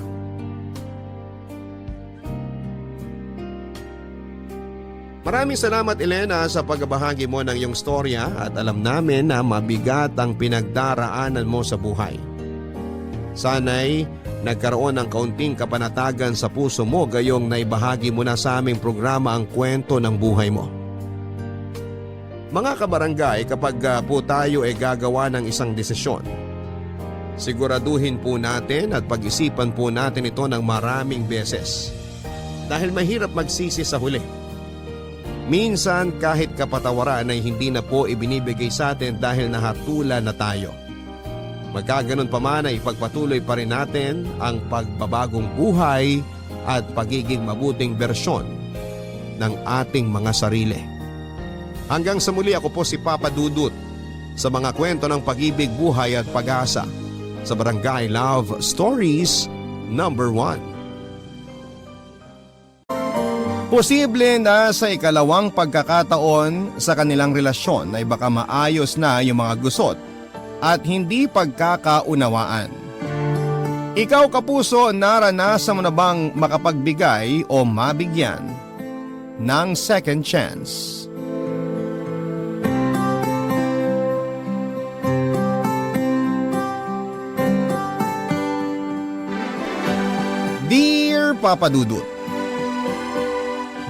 Maraming salamat, Elena, sa pagbahagi mo ng iyong storya at alam namin na mabigat ang pinagdaraanan mo sa buhay. Sana'y nagkaroon ng kaunting kapanatagan sa puso mo gayong naibahagi mo na sa aming programa ang kwento ng buhay mo. Mga kabarangay, kapag po tayo ay gagawa ng isang desisyon, siguraduhin po natin at pag-isipan po natin ito ng maraming beses. Dahil mahirap magsisi sa huli. Minsan kahit kapatawaran ay hindi na po ibinibigay sa atin dahil nahatulan na tayo. Magkaganon pa man ay ipagpatuloy pa rin natin ang pagbabagong buhay at pagiging mabuting bersyon ng ating mga sarili. Hanggang sa muli, ako po si Papa Dudut sa mga kwento ng pag-ibig, buhay at pag-asa sa Barangay Love Stories number 1. Posible na sa ikalawang pagkakataon sa kanilang relasyon ay baka maayos na yung mga gusot at hindi pagkakaunawaan. Ikaw, kapuso, naranasan mo na bang makapagbigay o mabigyan ng second chance? Dear Papa Dudut,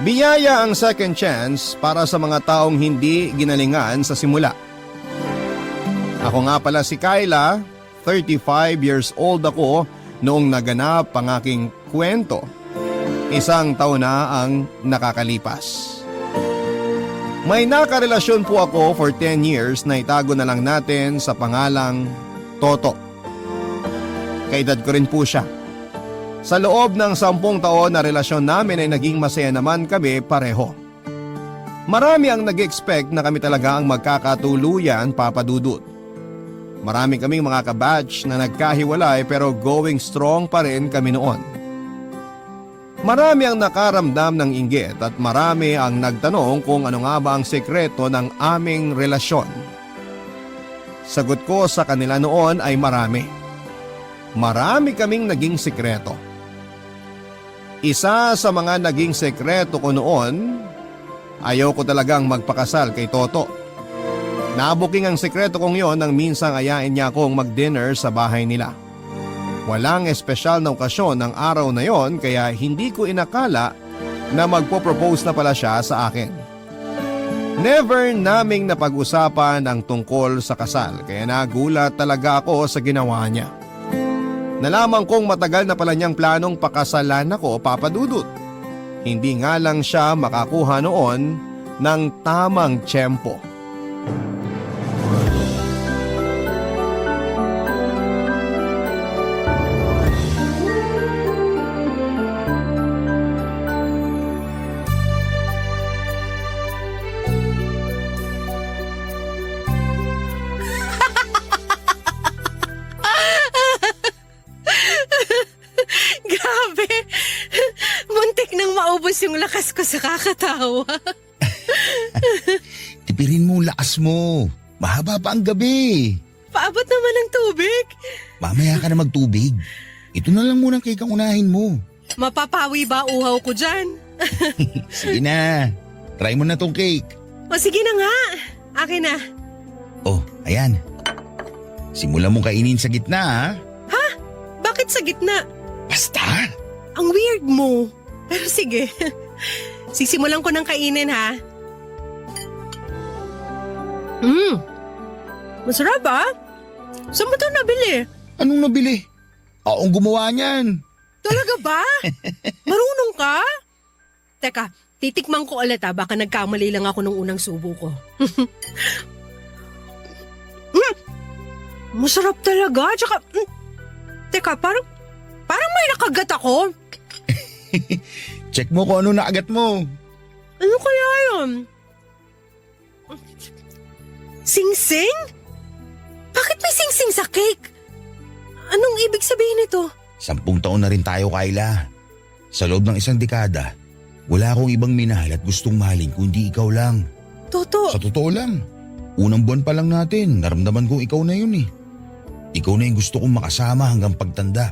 biyaya ang second chance para sa mga taong hindi ginalingan sa simula. Ako nga pala si Kyla, 35 years old ako noong naganap ang aking kwento. 1 taon na ang nakakalipas. May nakarelasyon po ako for 10 years na itago na lang natin sa pangalang Toto. Kaedad ko rin po siya. Sa loob ng 10 taon na relasyon namin ay naging masaya naman kami pareho. Marami ang nag-expect na kami talaga ang magkakatuluyan, Papa Dudut. Marami kaming mga kabatch na nagkahiwalay pero going strong pa rin kami noon. Marami ang nakaramdam ng inggit at marami ang nagtanong kung ano nga ba ang sekreto ng aming relasyon. Sagot ko sa kanila noon ay marami. Marami kaming naging sekreto. Isa sa mga naging sekreto ko noon, ayaw ko talagang magpakasal kay Toto. Nabuking ang sekreto kong yon nang minsang ayain niya akong mag-dinner sa bahay nila. Walang espesyal na okasyon ng araw na yon kaya hindi ko inakala na magpo-propose na pala siya sa akin. Never naming napag-usapan ang tungkol sa kasal kaya nagulat talaga ako sa ginawa niya. Nalaman kong matagal na pala niyang planong pakasalan ako, Papa Dudut. Hindi nga lang siya makakuha noon ng tamang tiyempo. Grabe! Muntik nang maubos yung lakas ko sa kakatawa. Tipirin mo ang lakas mo. Mahaba pa ang gabi. Paabot naman ng tubig. Mamaya ka na magtubig. Ito na lang muna cake ang unahin mo. Mapapawi ba uhaw ko dyan? Sige na. Try mo na tong cake. O sige na nga. Akin na. Oh, ayan. Simulan mong kainin sa gitna, ha? Ha? Bakit sa gitna? Basta! Ang weird mo. Pero sige. Sisimulan ko ng kainin, ha? Masarap, ha? Saan mo ito nabili? Anong nabili? Akong gumawa niyan. Talaga ba? Marunong ka? Teka, titikman ko ulit, ha? Baka nagkamali lang ako nung unang subo ko. Masarap talaga. Tsaka, teka, parang may nakagat ako. Check mo kung ano naagat mo. Ano kaya yun? Sing-sing? Bakit may sing-sing sa cake? Anong ibig sabihin nito? 10 taon na rin tayo, Kayla. Sa loob ng 1 dekada, wala akong ibang minahal at gustong mahalin kundi ikaw lang. Toto, Sa totoo lang, unang buwan pa lang natin, naramdaman kong ikaw na yun eh. Ikaw na yung gusto kong makasama hanggang pagtanda.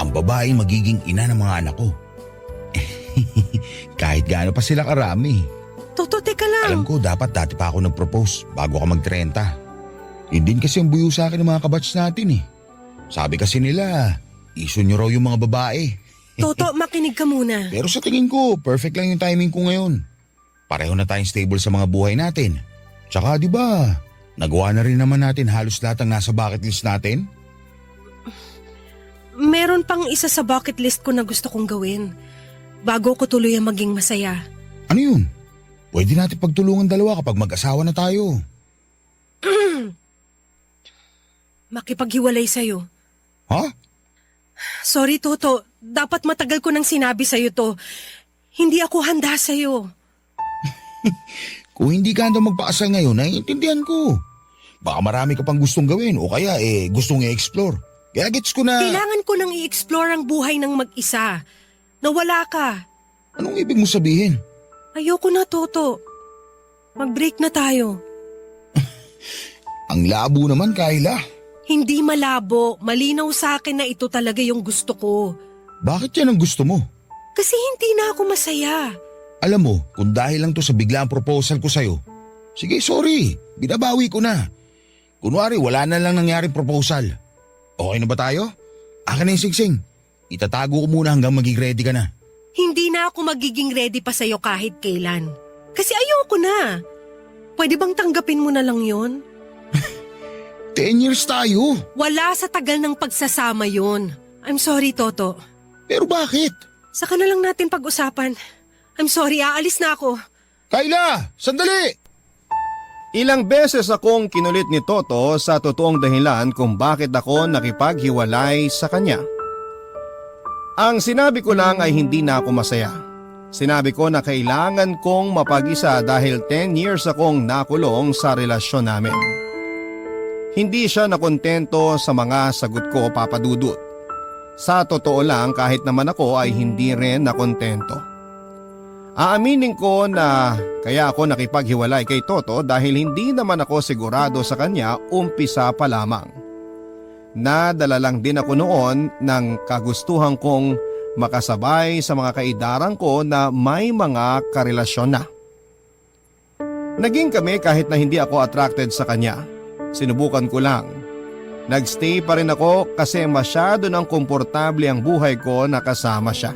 Ang babae magiging ina ng mga anak ko. Kahit gaano pa sila karami. Toto, teka lang. Alam ko dapat dati pa ako nag-propose bago ako mag-30. Yun din kasi ang buyo sa akin ng mga kabatch natin eh. Sabi kasi nila, iso nyo raw yung mga babae. Toto, makinig ka muna. Pero sa tingin ko, perfect lang yung timing ko ngayon. Pareho na tayong stable sa mga buhay natin. Tsaka di ba, nagawa na rin naman natin halos lahat ng nasa bucket list natin? Meron pang isa sa bucket list ko na gusto kong gawin. Bago ko tuloy ang maging masaya. Ano yun? Pwede natin pagtulungan dalawa kapag mag-asawa na tayo. Makipaghiwalay sa'yo. Ha? Sorry, Toto. Dapat matagal ko nang sinabi sa'yo to. Hindi ako handa sa'yo. Kung hindi ka handa magpakasal ngayon, naiintindihan ko. Baka marami ka pang gustong gawin o kaya gustong i-explore. Kaya gets ko na… Kailangan ko nang i-explore ang buhay ng mag-isa. Nawala ka. Anong ibig mo sabihin? Ayoko na, Toto. Mag-break na tayo. Ang labo naman, Kayla. Hindi malabo. Malinaw sa akin na ito talaga yung gusto ko. Bakit yan ang gusto mo? Kasi hindi na ako masaya. Alam mo, kung dahil lang to sa biglaang proposal ko sa'yo, sige, sorry, binabawi ko na. Kunwari, wala na lang nangyaring proposal. Okay na ba tayo? Akin na yung singsing. Itatago ko muna hanggang maging ready ka na. Hindi na ako magiging ready pa sa'yo kahit kailan. Kasi ayoko na. Pwede bang tanggapin mo na lang yon? 10 years tayo. Wala sa tagal ng pagsasama yon. I'm sorry, Toto. Pero bakit? Saka na lang natin pag-usapan. I'm sorry, aalis na ako. Kayla, sandali! Ilang beses akong kinulit ni Toto sa totoong dahilan kung bakit ako nakipaghiwalay sa kanya. Ang sinabi ko lang ay hindi na ako masaya. Sinabi ko na kailangan kong mapag-isa dahil 10 years akong nakulong sa relasyon namin. Hindi siya nakontento sa mga sagot ko, Papa Dudut. Sa totoo lang, kahit naman ako ay hindi rin nakontento. Aaminin ko na kaya ako nakipaghiwalay kay Toto dahil hindi naman ako sigurado sa kanya umpisa pa lamang. Nadala lang din ako noon ng kagustuhan kong makasabay sa mga kaidaran ko na may mga karelasyon na. Naging kami kahit na hindi ako attracted sa kanya. Sinubukan ko lang. Nagstay pa rin ako kasi masyado nang komportable ang buhay ko na kasama siya.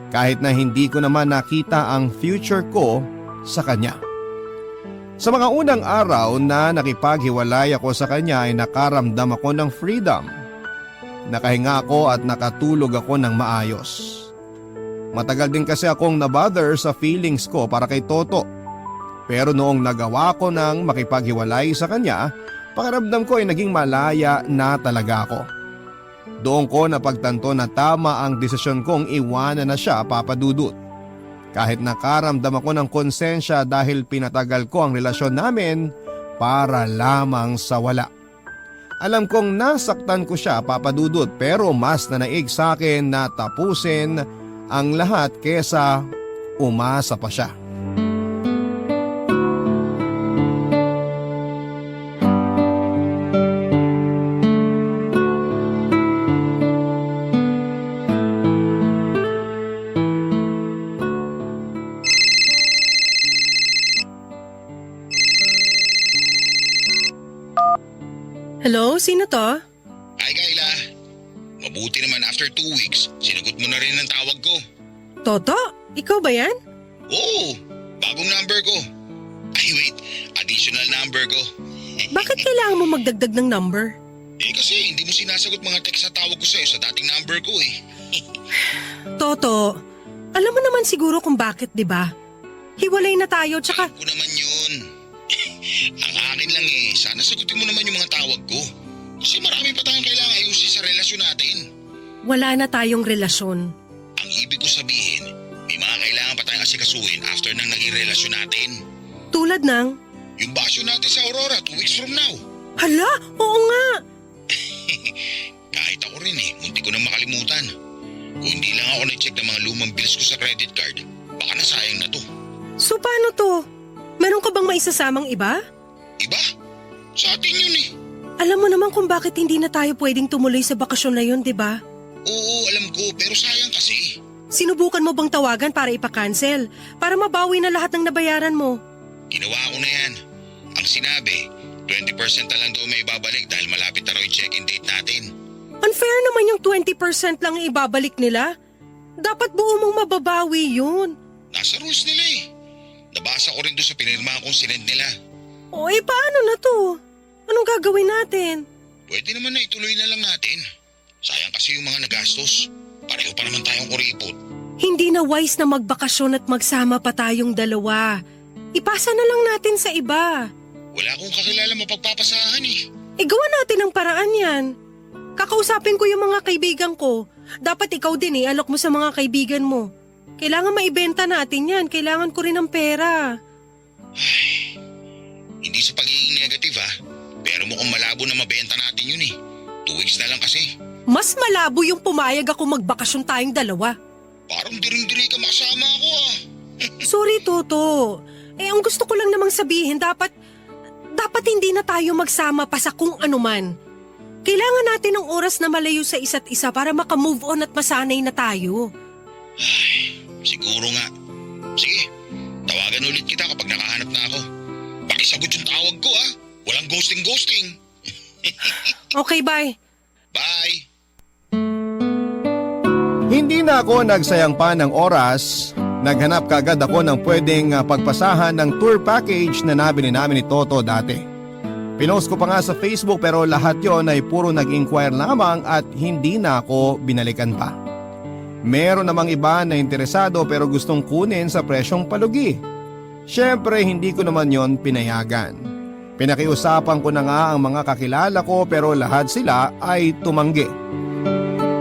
Kahit na hindi ko naman nakita ang future ko sa kanya. Sa mga unang araw na nakipaghiwalay ako sa kanya ay nakaramdam ako ng freedom. Nakahinga ako at nakatulog ako ng maayos. Matagal din kasi akong nabother sa feelings ko para kay Toto. Pero noong nagawa ko ng makipaghiwalay sa kanya, pakiramdam ko ay naging malaya na talaga ako. Doon ko napagtanto na tama ang desisyon kong iwanan na siya, Papa Dudut. Kahit nakaramdam ako ng konsensya dahil pinatagal ko ang relasyon namin para lamang sa wala. Alam kong nasaktan ko siya, Papa Dudut, pero mas nanaig sa akin na tapusin ang lahat kesa umasa pa siya. Hello, sino to? Hi, Kayla. Mabuti naman after 2 weeks, sinagot mo na rin ang tawag ko. Toto? Ikaw ba yan? Oo, bagong number ko. Ay wait, additional number ko. Bakit kailangan mo magdagdag ng number? Kasi hindi mo sinasagot mga text sa tawag ko sa'yo sa dating number ko eh. Toto, alam mo naman siguro kung bakit, di ba? Hiwalay na tayo, tsaka… Alam ko naman yun. Ang akin lang sana sagutin mo naman yung mga tawag ko. Kasi marami pa tayong kailangan ayusin sa relasyon natin. Wala na tayong relasyon. Ang ibig ko sabihin, may mga kailangan pa tayong asikasuhin after nang naging relasyon natin. Tulad ng, Yung bakasyon natin sa Aurora 2 weeks from now. hala, oo nga. Kahit ako rin munti ko nang makalimutan. Kung hindi lang ako nag-check ng mga lumang bills ko sa credit card, baka nasayang na to. So paano to? Meron ka bang maisasamang iba? Iba? Sa atin yun Alam mo naman kung bakit hindi na tayo pwedeng tumuloy sa bakasyon na yun, di ba? Oo, alam ko, pero sayang kasi. Sinubukan mo bang tawagan para ipa-cancel? Para mabawi na lahat ng nabayaran mo? Ginawa ko na yan. Ang sinabi, 20% na lang daw may ibabalik dahil malapit na raw yung check-in date natin. Unfair naman yung 20% lang ibabalik nila. Dapat buo mong mababawi yun. Nasa rules nila Nabasa ko rin doon sa pinirmahan kong sinend nila. O paano na to? Anong gagawin natin? Pwede naman na ituloy na lang natin. Sayang kasi yung mga nagastos. Pareho pa naman tayong kuripot. Hindi na wise na magbakasyon at magsama pa tayong dalawa. Ipasa na lang natin sa iba. Wala akong kakilala mapagpapasahan Gawa natin ang paraan yan. Kakausapin ko yung mga kaibigan ko. Dapat ikaw din alok mo sa mga kaibigan mo. Kailangan maibenta natin yan. Kailangan ko rin ng pera. Hindi sa pagiging negative pero mukhang malabo na mabenta natin yun 2 weeks na lang kasi. Mas malabo yung pumayag ako magbakasyon tayong dalawa. Parang diring-diri ka makasama ako Sorry, Toto. Ang gusto ko lang namang sabihin, dapat hindi na tayo magsama pa sa kung anuman. Kailangan natin ng oras na malayo sa isa't isa para makamove on at masanay na tayo. Siguro nga. Sige, tawagan ulit kita kapag nakahanap na ako. Pakisagot yung tawag ko Walang ghosting. Okay, bye. Bye! Hindi na ako nagsayang pa ng oras. Naghanap kagad ako ng pwedeng pagpasahan ng tour package na nabili namin ni Toto dati. Pinost ko pa nga sa Facebook pero lahat yon ay puro nag-inquire lamang at hindi na ako binalikan pa. Meron namang iba na interesado pero gustong kunin sa presyong palugi. Siyempre hindi ko naman yon pinayagan. Pinakiusapan ko na nga ang mga kakilala ko pero lahat sila ay tumanggi.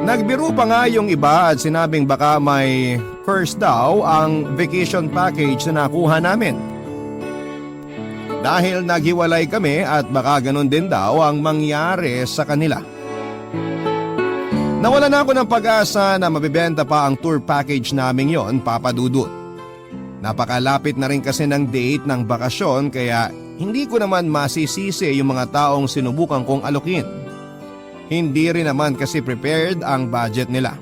Nagbiro pa nga yung iba at sinabing baka may curse daw ang vacation package na nakuha namin. Dahil naghiwalay kami at baka ganun din daw ang mangyari sa kanila. Nawala na ako ng pag-asa na mabibenta pa ang tour package naming yon, Papa Dudut. Napakalapit na rin kasi ng date ng bakasyon kaya hindi ko naman masisisi yung mga taong sinubukan kong alukin. Hindi rin naman kasi prepared ang budget nila.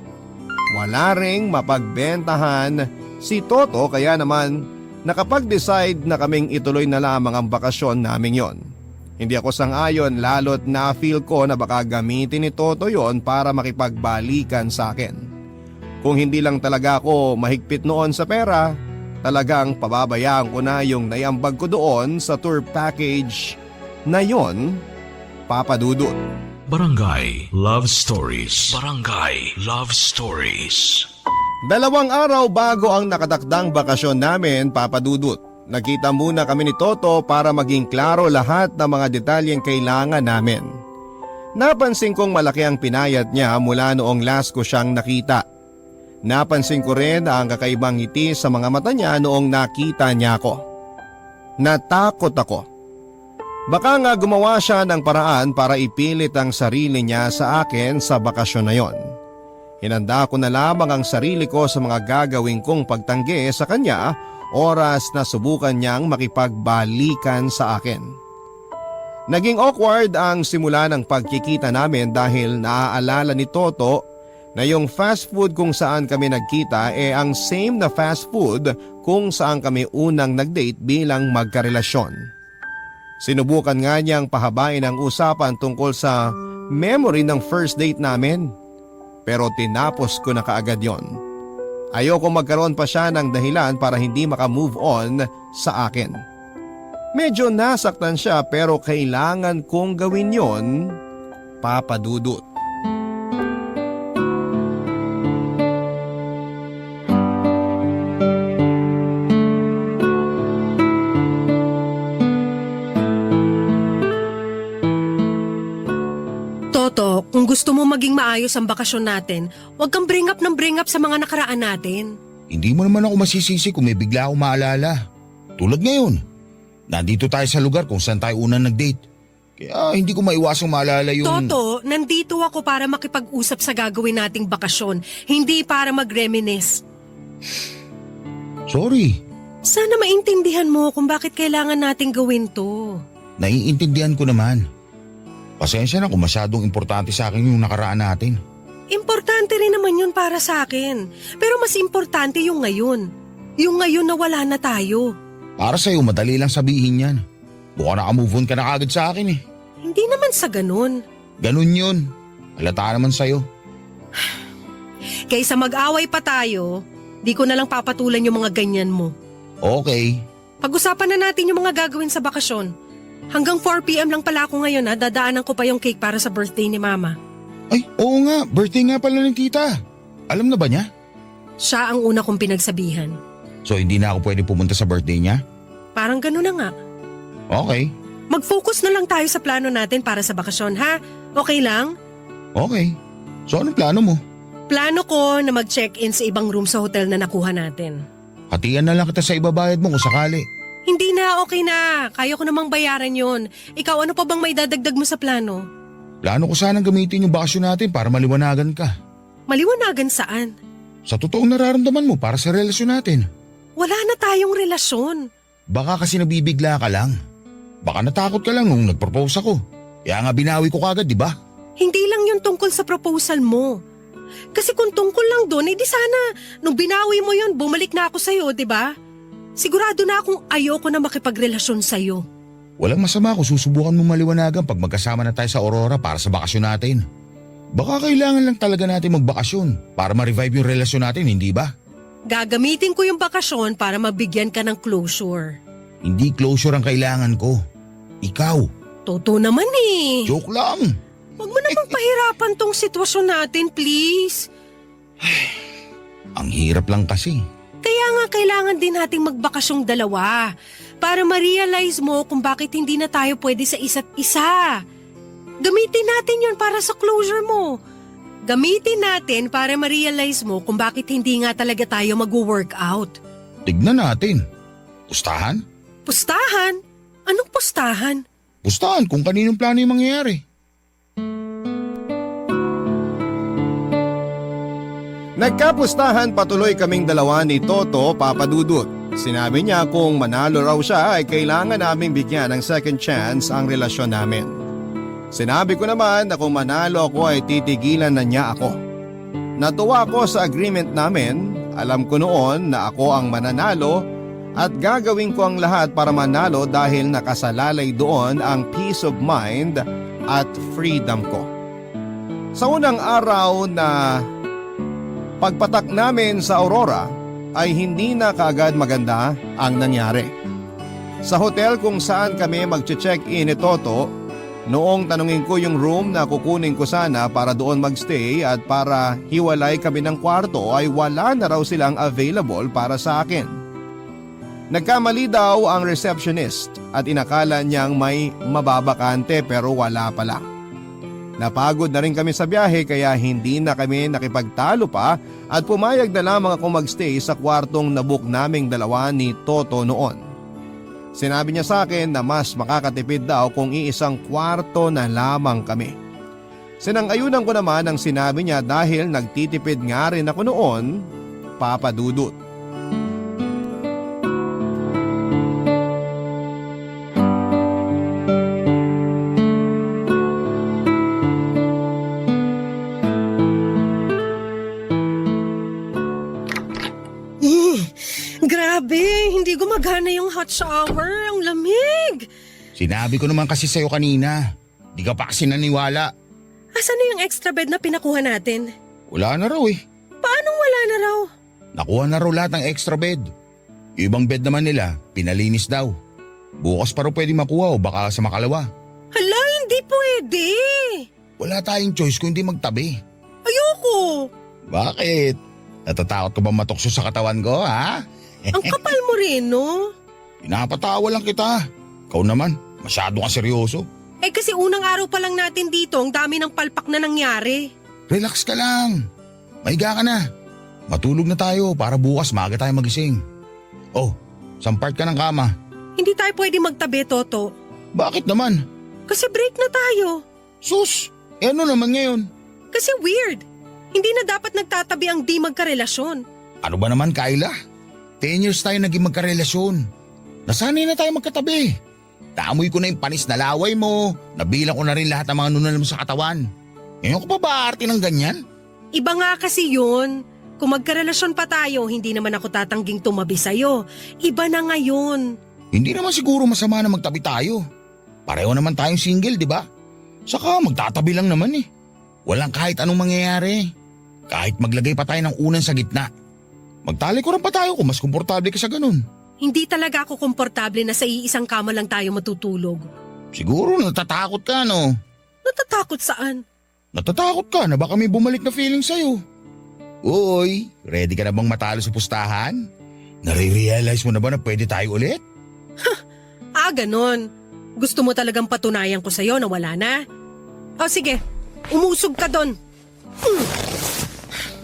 Wala ring mapagbentahan si Toto kaya naman nakapag-decide na kaming ituloy na lamang ang bakasyon naming yon. Hindi ako sang-ayon lalo't na-feel ko na baka gamitin ni Toto yon para makipagbalikan sa akin. Kung hindi lang talaga ako mahigpit noon sa pera, talagang pababayaan ko na yung naiambag ko doon sa tour package na yon, Papa Dudut. Barangay Love Stories. Barangay Love Stories. 2 araw bago ang nakatakdang bakasyon namin, Papa Dudut. Nagkita muna kami ni Toto para maging klaro lahat ng mga detalyeng kailangan namin. Napansin kong malaki ang pinayat niya mula noong last ko siyang nakita. Napansin ko rin ang kakaibang ngiti sa mga mata niya noong nakita niya ako. Natakot ako. Baka nga gumawa siya ng paraan para ipilit ang sarili niya sa akin sa bakasyon na yon. Hinanda ko na lamang ang sarili ko sa mga gagawin kong pagtanggi sa kanya oras na subukan niyang makipagbalikan sa akin. Naging awkward ang simula ng pagkikita namin dahil naaalala ni Toto na yung fast food kung saan kami nagkita ang same na fast food kung saan kami unang nag-date bilang magkarelasyon. Sinubukan nga niyang pahabain ang usapan tungkol sa memory ng first date namin. Pero tinapos ko na kaagad yon. Ayoko magkaroon pa siya ng dahilan para hindi makamove on sa akin. Medyo nasaktan siya pero kailangan kong gawin yon, Papa Dudut. Toto, kung gusto gusto mo maging maayos ang bakasyon natin, huwag kang bring up sa mga nakaraan natin. Hindi mo naman ako masisisi kung may bigla akong maalala. Tulad ngayon, nandito tayo sa lugar kung saan tayo unang nag-date. Kaya hindi ko maiwasang maalala yung… Toto, nandito ako para makipag-usap sa gagawin nating bakasyon, hindi para mag-reminisce. Sorry, Sana maintindihan mo kung bakit kailangan nating gawin to. naiintindihan ko naman. Pasensya na kung masyadong importante sa akin yung nakaraan natin. Importante rin naman yun para sa akin. Pero mas importante yung ngayon. Yung ngayon na wala na tayo. Para sa'yo, madali lang sabihin yan. Baka naka-move on ka na kagad sa akin eh. Hindi naman sa ganun. Ganun yun. Halata naman sa'yo. Kaysa mag-away pa tayo, di ko na lang papatulan yung mga ganyan mo. Okay. Pag-usapan na natin yung mga gagawin sa bakasyon. Hanggang 4 p.m. lang pala ako ngayon ha, dadaanan ko pa yung cake para sa birthday ni Mama. Ay, oo nga. Birthday nga pala ng tita. Alam na ba niya? Siya ang una kong pinagsabihan. So hindi na ako pwede pumunta sa birthday niya? Parang gano'n na nga. Okay. Mag-focus na lang tayo sa plano natin para sa bakasyon ha? Okay lang? Okay. So anong plano mo? Plano ko na mag-check-in sa ibang room sa hotel na nakuha natin. Hatian na lang kita sa ibabayad mo kung sakali. Hindi na, okay na. Kaya ko namang bayaran yon. Ikaw, ano pa bang may dadagdag mo sa plano? Plano ko sanang gamitin yung bakasyon natin para maliwanagan ka. Maliwanagan saan? Sa totoong nararamdaman mo para sa relasyon natin. Wala na tayong relasyon. Baka kasi nabibigla ka lang. Baka natakot ka lang nung nag-propose ako. Kaya nga binawi ko kagad, di ba? Hindi lang yun tungkol sa proposal mo. Kasi kung tungkol lang doon, di sana nung binawi mo yun, bumalik na ako sa'yo, di ba? Sigurado na akong ayoko na makipagrelasyon sa'yo. Walang masama kung susubukan mo maliwanagan pag magkasama na tayo sa Aurora para sa bakasyon natin. Baka kailangan lang talaga natin magbakasyon para ma-revive yung relasyon natin, hindi ba? Gagamitin ko yung bakasyon para mabigyan ka ng closure. Hindi closure ang kailangan ko. Ikaw. Totoo naman eh. Joke lang. Huwag mo namang pahirapan tong sitwasyon natin, please. Ang hirap lang kasi. Kaya nga kailangan din nating magbakasyong dalawa para ma-realize mo kung bakit hindi na tayo pwede sa isa't isa. Gamitin natin yon para sa closure mo. Gamitin natin para ma-realize mo kung bakit hindi nga talaga tayo mag-workout. Tignan natin. Pustahan? Pustahan? Anong pustahan? Pustahan kung kaninong plano yung mangyayari. Nagkapustahan patuloy kaming dalawa ni Toto, Papa Dudut. Sinabi niya kung manalo raw siya ay kailangan naming bigyan ng second chance ang relasyon namin. Sinabi ko naman na kung manalo ako ay titigilan na niya ako. Natuwa ko sa agreement namin, alam ko noon na ako ang mananalo at gagawin ko ang lahat para manalo dahil nakasalalay doon ang peace of mind at freedom ko. Sa unang araw na pagpatak namin sa Aurora ay hindi na kaagad maganda ang nangyari. Sa hotel kung saan kami mag-check-in ni Toto, noong tanungin ko yung room na kukunin ko sana para doon magstay at para hiwalay kami ng kwarto ay wala na raw silang available para sa akin. Nagkamali daw ang receptionist at inakala niyang may mababakante pero wala pala. Napagod na rin kami sa biyahe kaya hindi na kami nakipagtalo pa at pumayag na lamang ako magstay sa kwartong nabook naming dalawa ni Toto noon. Sinabi niya sa akin na mas makakatipid daw kung iisang kwarto na lamang kami. Sinang-ayunan ko naman ang sinabi niya dahil nagtitipid nga rin ako noon, Papa Dudut. Grabe, hindi gumagana yung hot shower. Ang lamig. Sinabi ko naman kasi sa'yo kanina. Di ka pa kasi naniwala. Asan na yung extra bed na pinakuha natin? Wala na raw eh. Paano wala na raw? Nakuha na raw lahat ng extra bed. Yung ibang bed naman nila, pinalinis daw. Bukas pa raw pwede makuha o baka sa makalawa. Hala, hindi pwede. Wala tayong choice kung hindi magtabi. Ayoko. Bakit? Natatakot ka ba matukso sa katawan ko, ha? Ang kapal mo rin, no? Pinapatawa lang kita. Ikaw naman, masyado ka seryoso. Kasi unang araw pa lang natin dito, ang dami ng palpak na nangyari. Relax ka lang. Maiga ka na. Matulog na tayo para bukas maaga tayo magising. Oh, sampart ka ng kama. Hindi tayo pwede magtabi, Toto. Bakit naman? Kasi break na tayo. Sus, ano naman ngayon? Kasi weird. Hindi na dapat nagtatabi ang di magkarelasyon. Ano ba naman, Kyla? 10 years tayo naging magkarelasyon. Nasanay na tayo magkatabi. Naamoy ko na yung panis na laway mo. Nabilang ko na rin lahat ng mga nunal mo sa katawan. Ngayon ko pa ba aarte ng ganyan? Iba nga kasi yun. Kung magkarelasyon pa tayo, hindi naman ako tatangging tumabi sa'yo. Iba na ngayon. Hindi naman siguro masama na magtabi tayo. Pareho naman tayong single, di ba? Saka magtatabi lang naman eh. Walang kahit anong mangyayari. Kahit maglagay pa tayo ng unan sa gitna. Magtalikuran pa tayo kung mas komportable ka sa ganun. Hindi talaga ako komportable na sa iisang kama lang tayo matutulog. Siguro natatakot ka, no? Natatakot saan? Natatakot ka na baka may bumalik na feeling sa'yo. Uy, ready ka na bang matalo sa pustahan? Nare-realize mo na ba na pwede tayo ulit? Ganon. Gusto mo talagang patunayan ko sa'yo na wala na? O sige, umusog ka doon.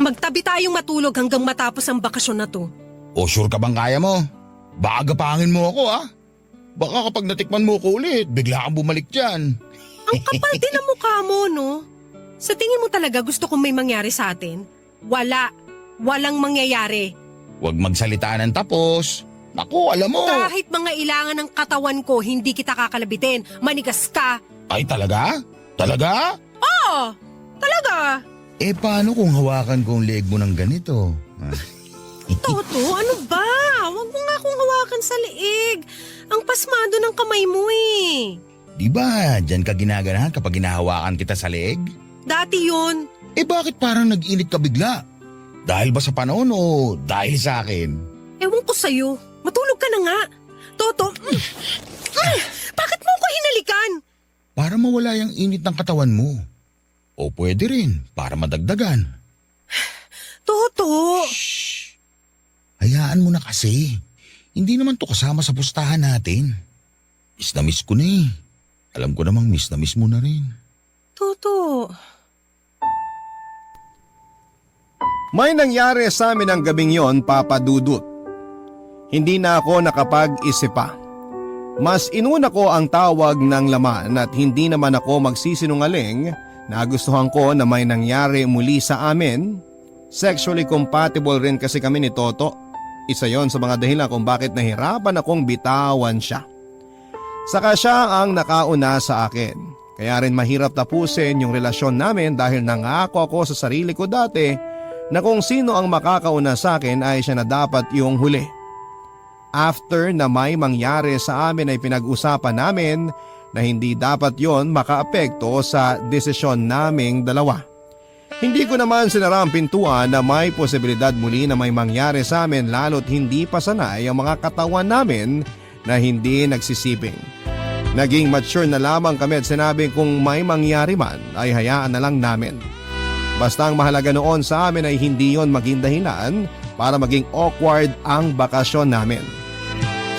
Magtabi tayong matulog hanggang matapos ang bakasyon na to. O sure ka bang kaya mo? Baka gapangin mo ako Baka kapag natikman mo ko ulit, bigla kang bumalik dyan. Ang kapal din ang mukha mo, no? Sa tingin mo talaga gusto kong may mangyari sa atin? Walang mangyayari. Huwag magsalita ng tapos. Naku, alam mo. Kahit mga ilangan ng katawan ko, hindi kita kakalabitin. Manigas ka. Ay talaga? Talaga? Oo, talaga. Paano kung hawakan ko ang leg mo ng ganito? Toto, ano ba? Huwag mo nga akong hawakan sa leeg. Ang pasmado ng kamay mo eh. Di ba, dyan ka ginaganahan kapag ginahawakan kita sa leg? Dati yun. Bakit parang nag-init ka bigla? Dahil ba sa panahon o dahil sa akin? Ewan ko sa'yo. Matulog ka na nga. Toto, bakit mo ako hinalikan? Para mawala yung init ng katawan mo. O pwede rin, para madagdagan. Toto! Hayaan mo na kasi. Hindi naman to kasama sa pustahan natin. Miss na miss ko na eh. Alam ko namang miss na miss mo na rin. Toto. May nangyari sa amin ang gabing yon, Papa Dudut. Hindi na ako nakapag-isip pa. Mas inuna ko ang tawag ng laman at hindi naman ako magsisinungaling. Nagustuhan ko na may nangyari muli sa amin. Sexually compatible rin kasi kami ni Toto. Isa yon sa mga dahilan kung bakit nahirapan akong bitawan siya. Saka siya ang nakauna sa akin. Kaya rin mahirap tapusin yung relasyon namin dahil nangako ako sa sarili ko dati na kung sino ang makakauna sa akin ay siya na dapat yung huli. After na may mangyari sa amin ay pinag-usapan namin na hindi dapat yon makaapekto sa desisyon naming dalawa. Hindi ko naman sinara ang pintuan na may posibilidad muli na may mangyari sa amin lalo't hindi pa sanay ang mga katawan namin na hindi nagsisiping. Naging mature na lamang kami at sinabi kung may mangyari man ay hayaan na lang namin. Basta ang mahalaga noon sa amin ay hindi yon maging dahilan para maging awkward ang bakasyon namin.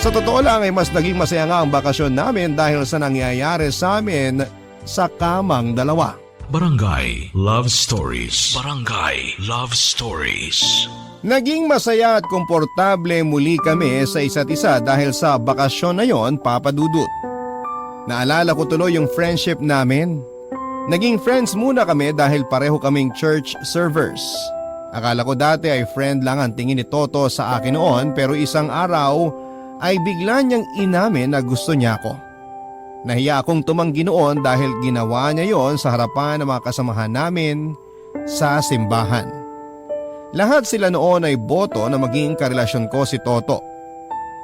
Sa totoo lang ay mas naging masaya nga ang bakasyon namin dahil sa nangyayari sa amin sa kamang dalawa. Barangay Love Stories. Barangay Love Stories. Naging masaya at komportable muli kami sa isa't isa dahil sa bakasyon na yon, Papa Dudut. Naalala ko tuloy yung friendship namin. Naging friends muna kami dahil pareho kaming church servers. Akala ko dati ay friend lang ang tingin ni Toto sa akin noon pero isang araw ay bigla niyang inamin na gusto niya ako. Nahiya akong tumanggi noon dahil ginawa niya yon sa harapan ng mga kasamahan namin sa simbahan. Lahat sila noon ay boto na maging karelasyon ko si Toto.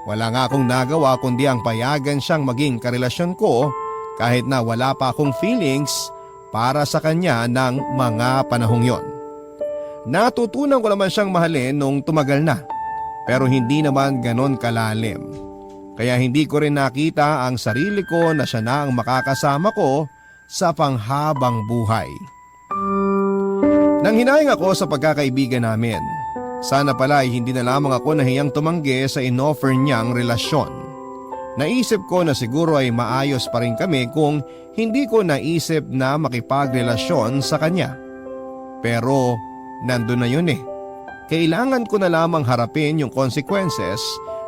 Wala nga akong nagawa kundi ang payagan siyang maging karelasyon ko kahit na wala pa akong feelings para sa kanya ng mga panahong yon. Natutunan ko naman siyang mahalin nung tumagal na pero hindi naman ganon kalalim. Kaya hindi ko rin nakita ang sarili ko na siya na ang makakasama ko sa panghabang buhay. Nang hinayang ako sa pagkakaibigan namin, sana pala ay hindi na lamang ako nahiyang tumanggi sa inoffer niyang relasyon. Naisip ko na siguro ay maayos pa rin kami kung hindi ko naisip na makipagrelasyon sa kanya. Pero nandun na yun eh. Kailangan ko na lamang harapin yung consequences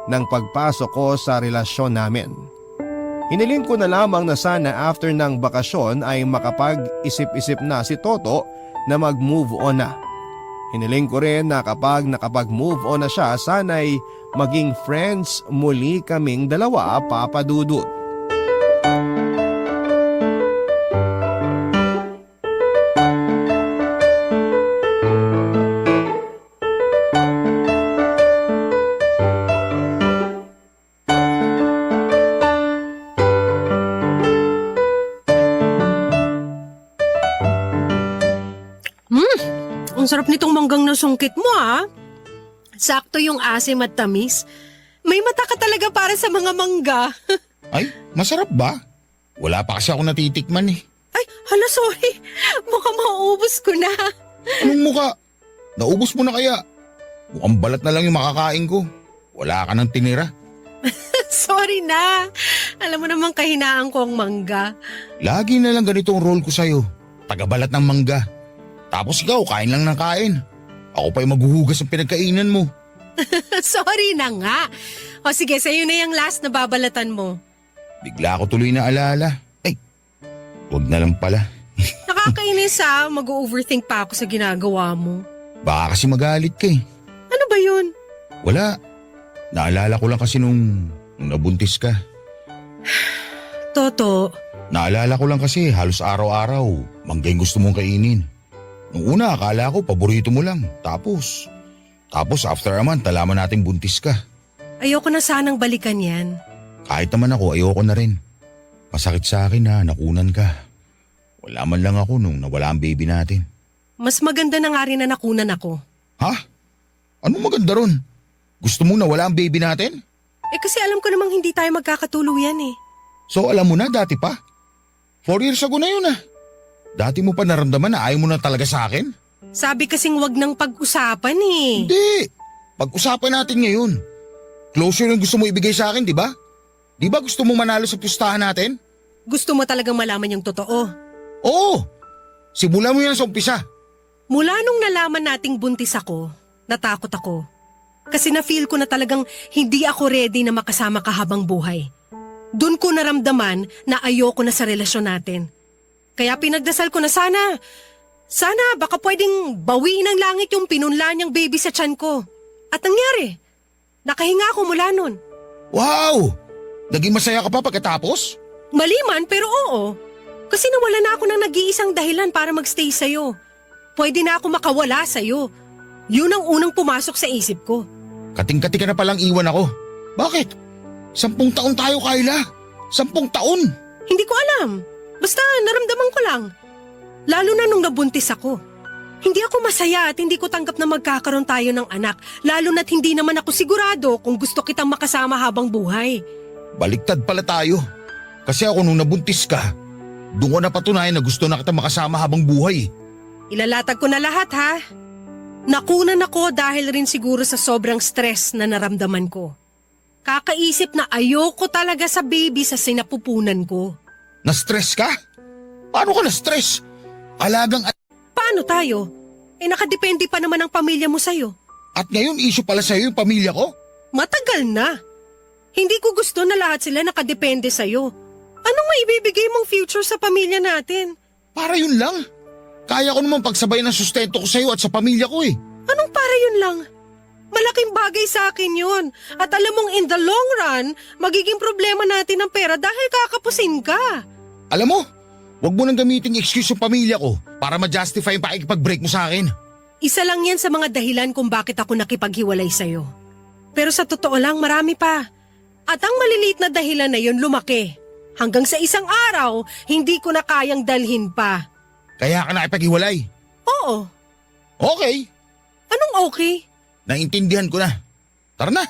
ng pagpasok ko sa relasyon namin. Hiniling ko na lamang na sana after ng bakasyon ay makapag-isip-isip na si Toto na mag-move on na. Hiniling ko rin na kapag nakapag-move on na siya, sana'y maging friends muli kaming dalawa, Papa Dudut. Ang sarap nitong manggang nasungkit mo ah. Sakto yung asim at tamis. May mata ka talaga para sa mga mangga. Ay, masarap ba? Wala pa kasi ako natitikman eh. Ay, hala sorry. Mukhang mauubos ko na. Anong muka? Naubos mo na kaya? Mukhang balat na lang yung makakain ko. Wala ka nang tinira. Sorry na. Alam mo namang kahinaan ko ang mangga. Lagi na lang ganito ang role ko sa'yo. Tagabalat ng mangga. Tapos ikaw, kain lang ng kain. Ako pa'y maghuhugas ng pinagkainan mo. Sorry na nga. O sige, sa'yo na yung last na babalatan mo. Bigla ako tuloy na alala. Ay, wag na lang pala. Nakakainis mag-overthink pa ako sa ginagawa mo. Baka kasi magalit ka eh. Ano ba yun? Wala. Naalala ko lang kasi nung nabuntis ka. Toto, Naalala ko lang kasi halos araw-araw mangga yung gusto mong kainin. Nung una akala ko paborito mo lang. Tapos after a month nalaman natin buntis ka. ayoko na sanang balikan yan. Kahit naman ako ayoko na rin. Masakit sa akin na nakunan ka. Wala man lang ako nung nawala ang baby natin. Mas maganda na nga rin na nakunan ako. Ha? Anong maganda ron? Gusto mong nawala ang baby natin? Kasi alam ko namang hindi tayo magkakatuluyan eh. So alam mo na dati pa? 4 years ago na yun ah. Dati mo pa naramdaman na ayaw mo na talaga sa akin? Sabi kasing wag nang pag-usapan eh. Hindi. Pag-usapan natin ngayon. Closure yung gusto mo ibigay sa akin, di ba? Di ba gusto mo manalo sa pustahan natin? Gusto mo talagang malaman yung totoo. Oo. Simulan mo yan sa umpisa. Mula nung nalaman nating buntis ako, natakot ako. Kasi na-feel ko na talagang hindi ako ready na makasama ka habang buhay. Doon ko naramdaman na ayoko na sa relasyon natin. Kaya pinagdasal ko na sana baka pwedeng bawiin ng langit yung pinunla niyang baby sa tiyan ko. At nangyari, nakahinga ako mula nun. Wow! Naging masaya ka pa pagkatapos? Mali man pero oo. Kasi nawala na ako ng nag-iisang dahilan para magstay sa'yo. Pwede na ako makawala sa'yo. Yun ang unang pumasok sa isip ko. Kating-kati ka na palang iwan ako. Bakit? 10 taon tayo, Kyla. 10 taon. Hindi ko alam. Basta naramdaman ko lang. Lalo na nung nabuntis ako. Hindi ako masaya at hindi ko tanggap na magkakaroon tayo ng anak. Lalo na't hindi naman ako sigurado kung gusto kitang makasama habang buhay. Baliktad pala tayo. Kasi ako nung nabuntis ka, doon ko napatunayan na gusto na kita makasama habang buhay. Ilalatag ko na lahat ha. Nakunan ako dahil rin siguro sa sobrang stress na naramdaman ko. Kakaisip na ayoko talaga sa baby sa sinapupunan ko. Na-stress ka? Paano ka na-stress? Alagang Paano tayo? Nakadepende pa naman ang pamilya mo sa'yo. at ngayon issue pala sa'yo yung pamilya ko? Matagal na. Hindi ko gusto na lahat sila nakadepende sa'yo. Anong maibibigay mong future sa pamilya natin? Para yun lang. Kaya ko naman pagsabayan ng sustento ko sa'yo at sa pamilya ko eh. Anong para yun lang? Malaking bagay sa akin yun. At alam mong in the long run, magiging problema natin ang pera dahil kakapusin ka. Alam mo, wag mo nang gamitin excuse yung pamilya ko para ma-justify yung pakikipag-break mo sa akin. Isa lang yan sa mga dahilan kung bakit ako nakipaghiwalay sa'yo. Pero sa totoo lang, marami pa. At ang maliliit na dahilan na yun lumaki. Hanggang sa isang araw, hindi ko na kayang dalhin pa. Kaya ka nakipaghiwalay. Oo. Okay, Anong okay? naintindihan ko na. Tara na,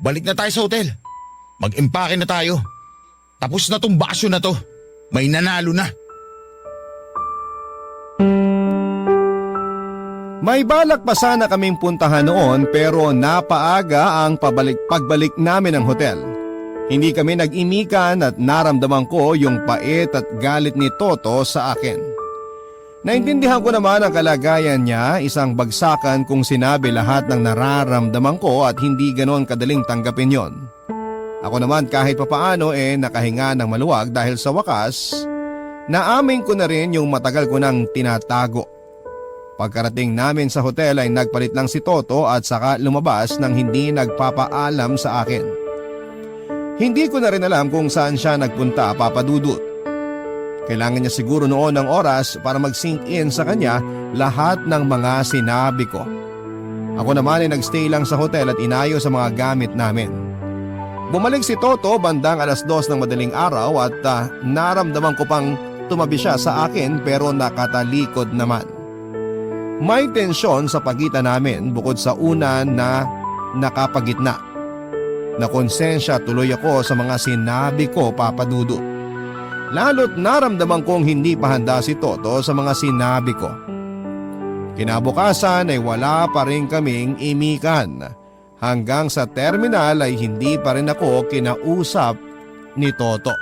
balik na tayo sa hotel. Mag-impake na tayo. Tapos na tong bakasyon na to. May nanalo na. May balak pa sana kaming puntahan noon pero napaaga ang pagbalik namin ng hotel. Hindi kami nag-imikan at naramdaman ko yung pait at galit ni Toto sa akin. Naintindihan ko naman ang kalagayan niya, isang bagsakan kung sinabi lahat ng nararamdaman ko at hindi ganon kadaling tanggapin yon. Ako naman kahit papaano nakahinga ng maluwag dahil sa wakas, naamin ko na rin yung matagal ko nang tinatago. Pagkarating namin sa hotel ay nagpalit lang si Toto at saka lumabas nang hindi nagpapaalam sa akin. Hindi ko na rin alam kung saan siya nagpunta, Papa Dudut. Kailangan niya siguro noon ng oras para mag-sink in sa kanya lahat ng mga sinabi ko. Ako naman ay nagstay lang sa hotel at inayos sa mga gamit namin. Bumalik si Toto bandang 2:00 ng madaling araw at naramdaman ko pang tumabi siya sa akin pero nakatalikod naman. May tensyon sa pagitan namin bukod sa una na nakapagitna. Nakonsensya tuloy ako sa mga sinabi ko, Papa Dudut. Lalo't naramdaman kong hindi pa handa si Toto sa mga sinabi ko. Kinabukasan ay wala pa rin kaming imikan. Hanggang sa terminal ay hindi pa rin ako kinausap ni Toto.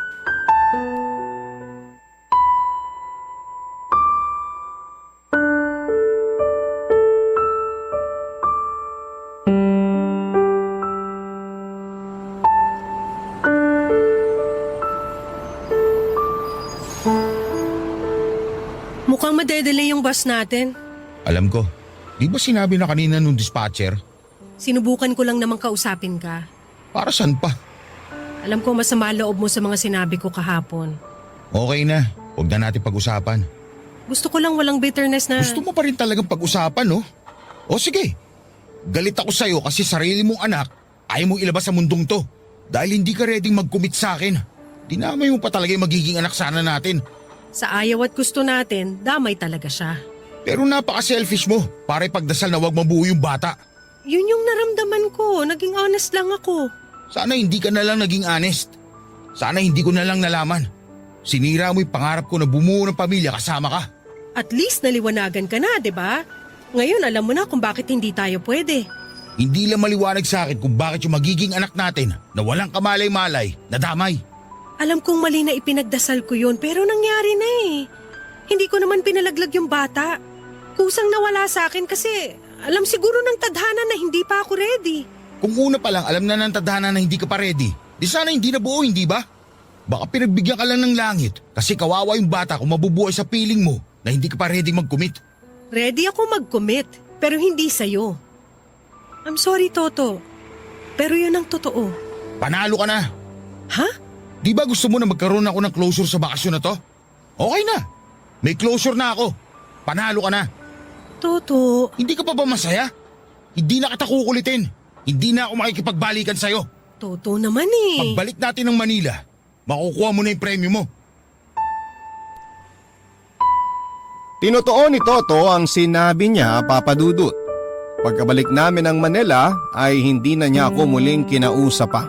Mukhang madedelay yung bus natin. Alam ko. Di ba sinabi na kanina nung dispatcher? Sinubukan ko lang naman kausapin ka. Para saan pa? Alam ko masama loob mo sa mga sinabi ko kahapon. Okay na. Huwag na natin pag-usapan. Gusto ko lang walang bitterness na… Gusto mo pa rin talagang pag-usapan, no? O sige. Galit ako sa'yo kasi sarili mong anak ayaw mong ilabas sa mundong to. Dahil hindi ka ready mag-commit sa akin. Dinamay mo pa talaga yung magiging anak sana natin. Sa ayaw at gusto natin, damay talaga siya. Pero napaka-selfish mo para ipagdasal na wag mabuo yung bata. Yun yung naramdaman ko. Naging honest lang ako. Sana hindi ka na lang naging honest. Sana hindi ko na lang nalaman. Sinira mo yung pangarap ko na bumuo ng pamilya kasama ka. At least naliwanagan ka na, di ba? Ngayon alam mo na kung bakit hindi tayo pwede. Hindi lang maliwanag sa akin kung bakit yung magiging anak natin na walang kamalay-malay, nadamay. Alam kong mali na ipinagdasal ko yun pero nangyari na eh. Hindi ko naman pinalaglag yung bata. Kusang nawala sa akin kasi alam siguro ng tadhana na hindi pa ako ready. Kung una pa lang alam na ng tadhana na hindi ka pa ready, di sana hindi nabuo, hindi ba? Baka pinagbigyan ka lang ng langit kasi kawawa yung bata kung mabubuhay sa piling mo na hindi ka pa ready mag-commit. Ready ako mag-commit pero hindi sa'yo. I'm sorry, Toto. Pero yun ang totoo. Panalo ka na. Ha? Di ba gusto mo na magkaroon ako ng closure sa bakasyon na to? Okay na. May closure na ako. Panalo ka na. Toto. Hindi ka pa ba masaya? Hindi na kita kukulitin. Hindi na ako makikipagbalikan sa'yo. Toto naman eh. Pagbalik natin ng Manila, makukuha mo na yung premyo mo. Tinotoo ni Toto ang sinabi niya, Papa Dudut. Pagkabalik namin ng Manila ay hindi na niya ako muling kinausap pa.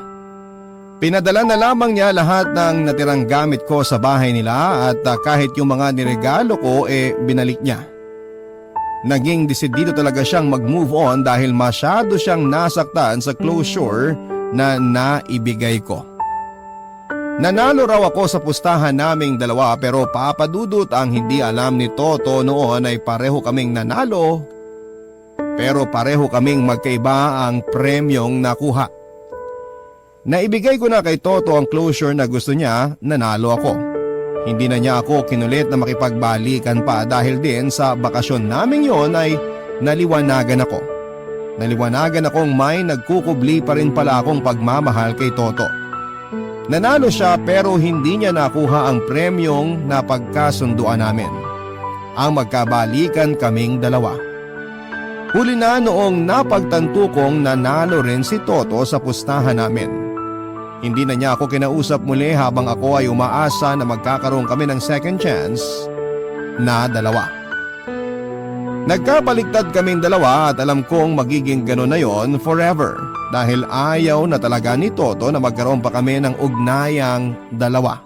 Pinadala na lamang niya lahat ng natirang gamit ko sa bahay nila at kahit yung mga niregalo ko binalik niya. Naging desidido talaga siyang mag-move on dahil masyado siyang nasaktan sa closure na naibigay ko. Nanalo raw ako sa pustahan naming dalawa pero Papa Dudut ang hindi alam ni Toto noon ay pareho kaming nanalo pero pareho kaming magkaiba ang premyong nakuha. Naibigay ko na kay Toto ang closure na gusto niya, nanalo ako. Hindi na niya ako kinulit na makipagbalikan pa dahil din sa bakasyon naming yon ay naliwanagan ako. Naliwanagan akong may nagkukubli pa rin pala akong pagmamahal kay Toto. Nanalo siya pero hindi niya nakuha ang premyong na pagkasunduan namin. Ang magkabalikan kaming dalawa. Huli na noong napagtanto kong nanalo rin si Toto sa pustahan namin. Hindi na niya ako kinausap muli habang ako ay umaasa na magkakaroon kami ng second chance na dalawa. Nagkabaliktad kaming dalawa at alam kong magiging gano'n na yon forever dahil ayaw na talaga ni Toto na magkaroon pa kami ng ugnayang dalawa.